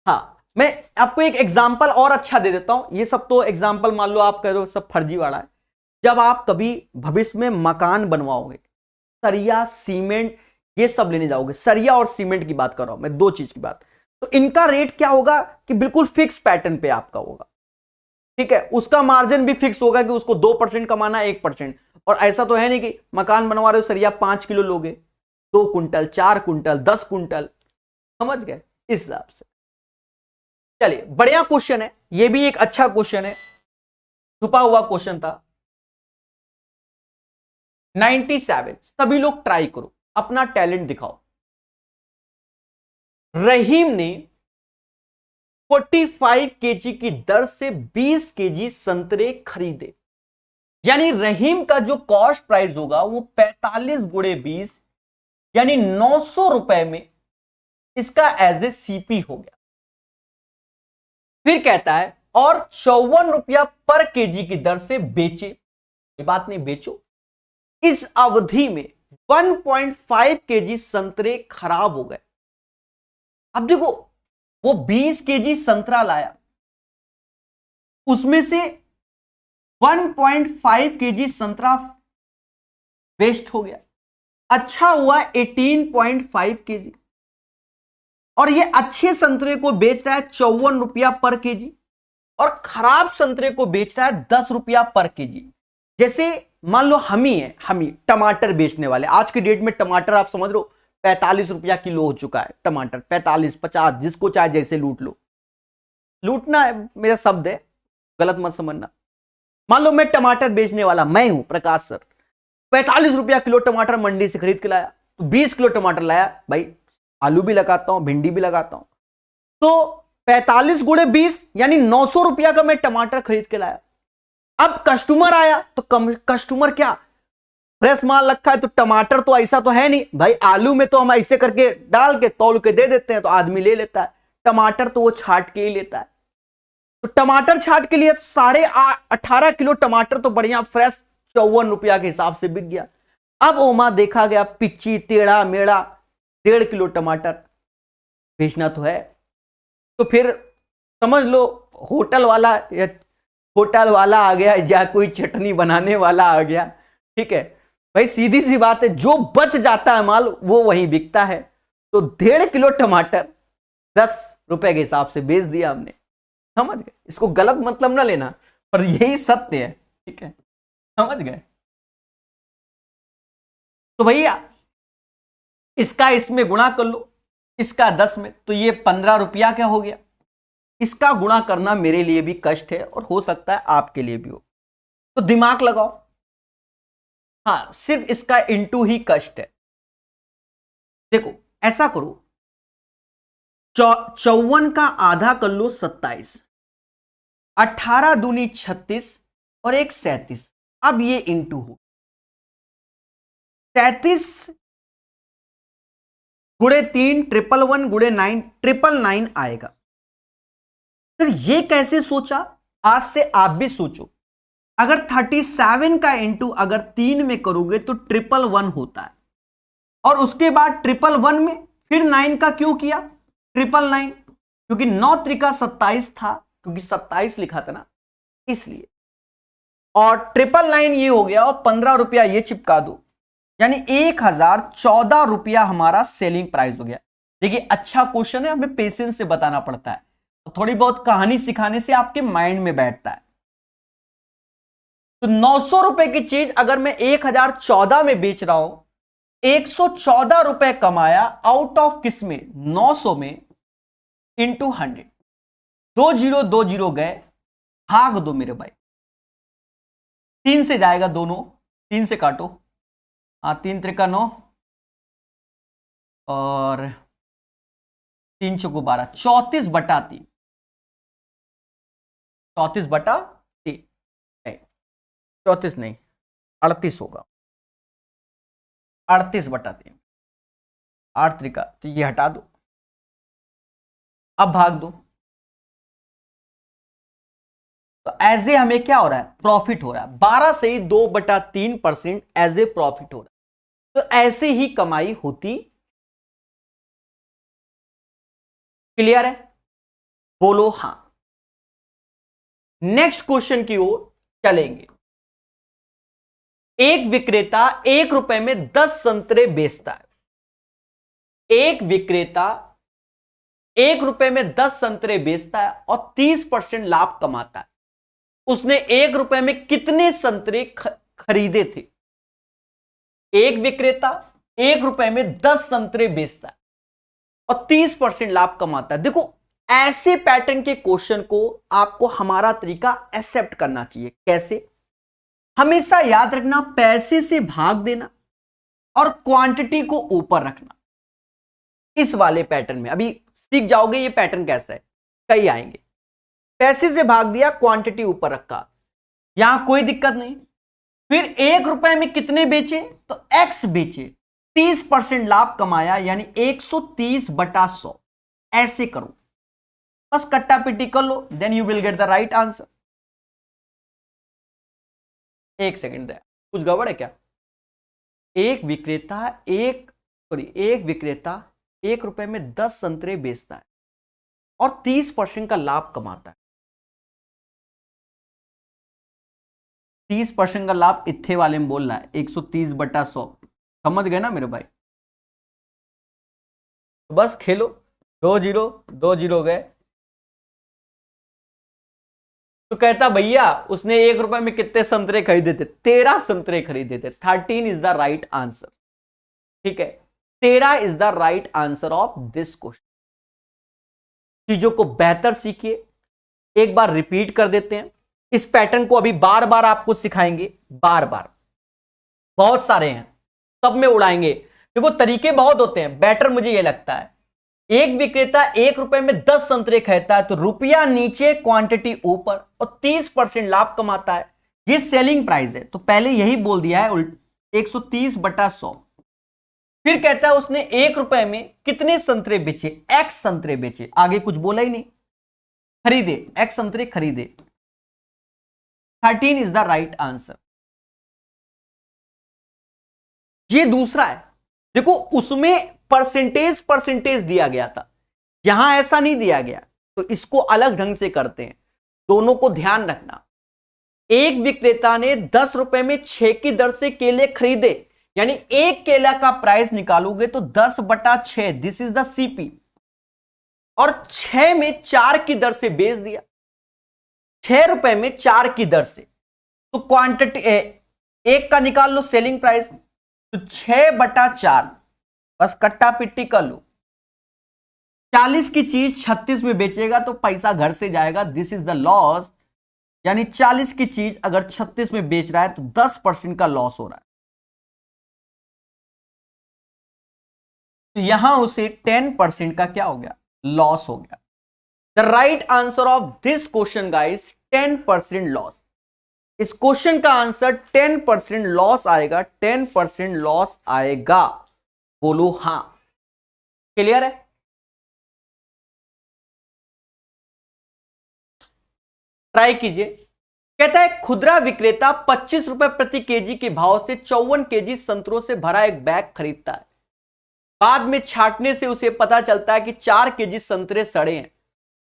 हाँ, मैं आपको एक एग्जाम्पल और अच्छा दे देता हूं। ये सब तो एग्जाम्पल मान लो आप कह रहे हो सब फर्जी वाला है। जब आप कभी भविष्य में मकान बनवाओगे, सरिया सीमेंट ये सब लेने जाओगे, सरिया और सीमेंट की बात कर रहा हूं मैं, दो चीज की बात, तो इनका रेट क्या होगा कि बिल्कुल फिक्स पैटर्न पे आपका होगा, ठीक है। उसका मार्जिन भी फिक्स होगा कि उसको 2% कमाना, 1%। और ऐसा तो है नहीं कि मकान बनवा रहे हो, सरिया 5 किलो लोगे, 2 कुंटल, 4 कुंटल, 10 कुंटल, समझ गए? इस हिसाब से। चलिए, बढ़िया क्वेश्चन है, ये भी एक अच्छा क्वेश्चन है, छुपा हुआ क्वेश्चन था। 97, सभी लोग ट्राई करो, अपना टैलेंट दिखाओ। रहीम ने 45 केजी की दर से 20 केजी संतरे खरीदे। यानी रहीम का जो कॉस्ट प्राइस होगा वो 45 गुणे 20 यानी 900 रुपए में इसका एज ए सीपी हो गया। फिर कहता है और 54 रुपया पर केजी की दर से बेचे, ये बात नहीं बेचो, इस अवधि में 1.5 केजी संतरे खराब हो गए। अब देखो वो 20 केजी संतरा लाया, उसमें से 1.5 केजी संतरा वेस्ट हो गया, अच्छा हुआ 18.5 केजी, और ये अच्छे संतरे को बेच रहा है 54 रुपया पर केजी और खराब संतरे को बेच रहा है 10 रुपया पर केजी। जैसे मान लो हम ही है, हम ही टमाटर बेचने वाले, आज के डेट में टमाटर आप समझ लो 45 रुपया किलो हो चुका है टमाटर, 45 50 जिसको चाहे जैसे लूट लो, लूटना है मेरा शब्द है, गलत मत समझना। मान लो मैं टमाटर बेचने वाला मैं हूं प्रकाश सर, 45 रुपया किलो टमाटर मंडी से खरीद के लाया, तो 20 किलो टमाटर लाया, भाई आलू भी लगाता हूं भिंडी भी लगाता हूं, तो 45 गुणे 20 यानी 900 रुपया का मैं टमाटर खरीद के लाया। अब कस्टमर आया तो कस्टमर क्या फ्रेश माल रखा है, तो टमाटर तो ऐसा तो है नहीं भाई, आलू में तो हम ऐसे करके डाल के तौल के दे देते हैं तो आदमी ले लेता है, टमाटर तो वो छाट के ही लेता है। तो टमाटर छाट के लिए 18.5 किलो टमाटर तो बढ़िया फ्रेश 54 रुपया के हिसाब से बिक गया। अब ओमा देखा गया पिच्ची टेढ़ा मेढ़ा 1.5 किलो टमाटर बेचना तो है, तो फिर समझ लो होटल वाला आ गया या कोई चटनी बनाने वाला आ गया, ठीक है भाई, सीधी सी बात है, जो बच जाता है माल वो वहीं बिकता है। तो 1.5 किलो टमाटर 10 रुपए के हिसाब से बेच दिया हमने, समझ गए, इसको गलत मतलब ना लेना, पर यही सत्य है, ठीक है, समझ गए। तो भैया इसका इसमें गुणा कर लो, इसका 10 में, तो ये 15 रुपया क्या हो गया। इसका गुणा करना मेरे लिए भी कष्ट है और हो सकता है आपके लिए भी हो, तो दिमाग लगाओ। हाँ सिर्फ इसका इंटू ही कष्ट है। देखो ऐसा करो, 54 का आधा कर लो 27, 18 दूनी 36 और एक 37। अब ये इंटू हो 37 गुणे 3 111 गुणे 9 999 आएगा। सर ये कैसे सोचा, आज से आप भी सोचो। अगर 37 का इंटू अगर 3 में करोगे तो 111 होता है, और उसके बाद 111 में फिर 9 का क्यों किया 999, क्योंकि 9 त्रिका 27 था, क्योंकि 27 लिखा था ना इसलिए, और 999 ये हो गया, और 15 रुपया ये चिपका दो, यानी 1014 रुपया हमारा सेलिंग प्राइस हो गया। देखिए अच्छा क्वेश्चन है, हमें पेशेंस से बताना पड़ता है, तो थोड़ी बहुत कहानी सिखाने से आपके माइंड में बैठता है। तो 900 रुपए की चीज अगर मैं 1014 में बेच रहा हूं, 114 रुपए कमाया आउट ऑफ किस में 900 में इंटू 100, 2020 गए, भाग दो मेरे भाई, 3 से जाएगा दोनों, 3 से काटो, हाँ 3 त्रिका 9 और 3 चौको 12, 34 बटा 3, 34 बटा 3, 34 नहीं 38 होगा, 38 बटा 3, 8 त्रिका, तो ये हटा दो, अब भाग दो, तो एज ए हमें क्या हो रहा है प्रॉफिट हो रहा है, 12 से ही 2/3% एज ए प्रॉफिट हो रहा है। तो ऐसे ही कमाई होती, क्लियर है, बोलो हां। नेक्स्ट क्वेश्चन की ओर चलेंगे। एक विक्रेता 1 रुपए में 10 संतरे बेचता है, एक विक्रेता 1 रुपए में 10 संतरे बेचता है और 30% लाभ कमाता है। उसने 1 रुपए में कितने संतरे खरीदे थे। एक विक्रेता 1 रुपए में 10 संतरे बेचता है और 30% लाभ कमाता है। देखो ऐसे पैटर्न के क्वेश्चन को आपको हमारा तरीका एक्सेप्ट करना चाहिए। कैसे, हमेशा याद रखना, पैसे से भाग देना और क्वांटिटी को ऊपर रखना। इस वाले पैटर्न में अभी सीख जाओगे ये पैटर्न कैसा है, कई आएंगे। पैसे से भाग दिया, क्वांटिटी ऊपर रखा, यहां कोई दिक्कत नहीं, फिर 1 रुपए में कितने बेचे, तो x बेचे, 30% लाभ कमाया, यानी 130/100। ऐसे करो, बस कट्टा पिट्टी कर लो, then you will get the right answer. एक सेकेंड दे, कुछ गड़बड़ है क्या? एक विक्रेता 1 रुपए में 10 संतरे बेचता है और 30% का लाभ कमाता है। 30% का लाभ इत्थे वाले में बोल रहा है, 130/100। समझ गए ना मेरे भाई? तो बस खेलो, 2-0 2-0 गए। तो कहता भैया उसने 1 रुपए में कितने संतरे खरीदे थे? 13 संतरे खरीदे थे। 13 इज द राइट आंसर। ठीक है, 13 is the right answer of this question. चीजों को बेहतर सीखिए, एक बार रिपीट कर देते हैं। इस पैटर्न को अभी बार बार आपको सिखाएंगे, बार बार, बहुत सारे हैं, सब में उड़ाएंगे। देखो तरीके बहुत होते हैं, बेटर मुझे यह लगता है। एक विक्रेता 1 रुपए में 10 संतरे खरीदता है, तो रुपया नीचे क्वांटिटी ऊपर और 30% लाभ कमाता है। ये सेलिंग प्राइस है, तो पहले यही बोल दिया है 130/100। फिर कहता है उसने 1 रुपए में कितने संतरे बेचे, x संतरे बेचे, आगे कुछ बोला ही नहीं, खरीदे, x संतरे खरीदे। 13 इज द राइट आंसर। ये दूसरा है। देखो उसमें परसेंटेज दिया गया था, यहां ऐसा नहीं दिया गया, तो इसको अलग ढंग से करते हैं। दोनों को ध्यान रखना। एक विक्रेता ने 10 रुपए में 6 की दर से केले खरीदे, यानी एक केला का प्राइस निकालोगे तो 10/6, दिस इज द सीपी, और 6 में 4 की दर से बेच दिया, 6 रुपए में 4 की दर से, तो क्वांटिटी एक का निकाल लो सेलिंग प्राइस, तो 6/4, बस कट्टा पिट्टी कर लो। 40 की चीज 36 में बेचेगा तो पैसा घर से जाएगा, दिस इज द लॉस। यानी 40 की चीज अगर 36 में बेच रहा है तो 10% का लॉस हो रहा है, तो यहां उसे 10% का क्या हो गया, लॉस हो गया। The right answer of this question guys, 10% loss. इस क्वेश्चन का आंसर 10% लॉस आएगा, 10% लॉस आएगा। बोलो हां, क्लियर है? ट्राई कीजिए। कहता है खुदरा विक्रेता 25 रुपए प्रति केजी के भाव से 54 केजी संतरों से भरा एक बैग खरीदता है। बाद में छांटने से उसे पता चलता है कि 4 केजी संतरे सड़े हैं।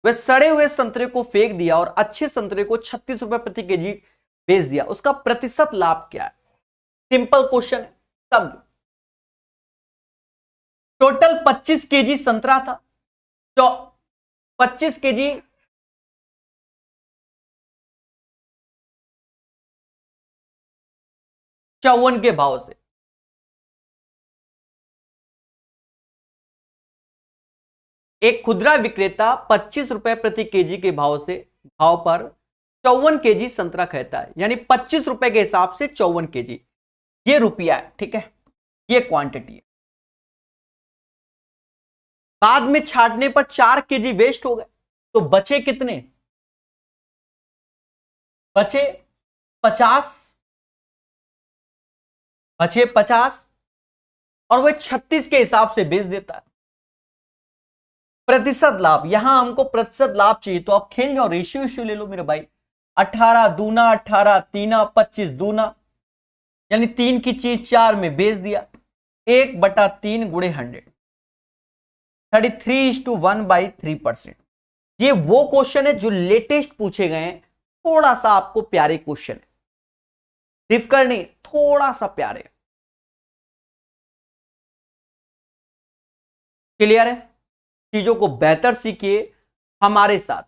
वह सड़े हुए संतरे को फेंक दिया और अच्छे संतरे को 36 रुपए प्रति केजी बेच दिया। उसका प्रतिशत लाभ क्या है? सिंपल क्वेश्चन है, समझो। टोटल 25 केजी संतरा था, तो 25 केजी 54 के भाव से, एक खुदरा विक्रेता 25 रुपए प्रति केजी के भाव पर 54 केजी संतरा खरीदता है, यानी 25 रुपए के हिसाब से 54 केजी, ये रुपया है, ठीक है, ये क्वांटिटी है। बाद में छांटने पर 4 केजी वेस्ट हो गए, तो बचे कितने? बचे 50, और वह 36 के हिसाब से बेच देता है। प्रतिशत लाभ, यहां हमको प्रतिशत लाभ चाहिए, तो आप खेल जाओ, रेशियो ले लो मेरे भाई। 18 दूना 18, तीना 25 दूना, यानी 3 की चीज 4 में बेच दिया, 1/3 गुणे 100, 33:1/3%। ये वो क्वेश्चन है जो लेटेस्ट पूछे गए हैं, थोड़ा सा आपको प्यारे क्वेश्चन है, डिफिकल्ट नहीं, थोड़ा सा प्यारे। क्लियर है? चीजों को बेहतर सीखिए हमारे साथ।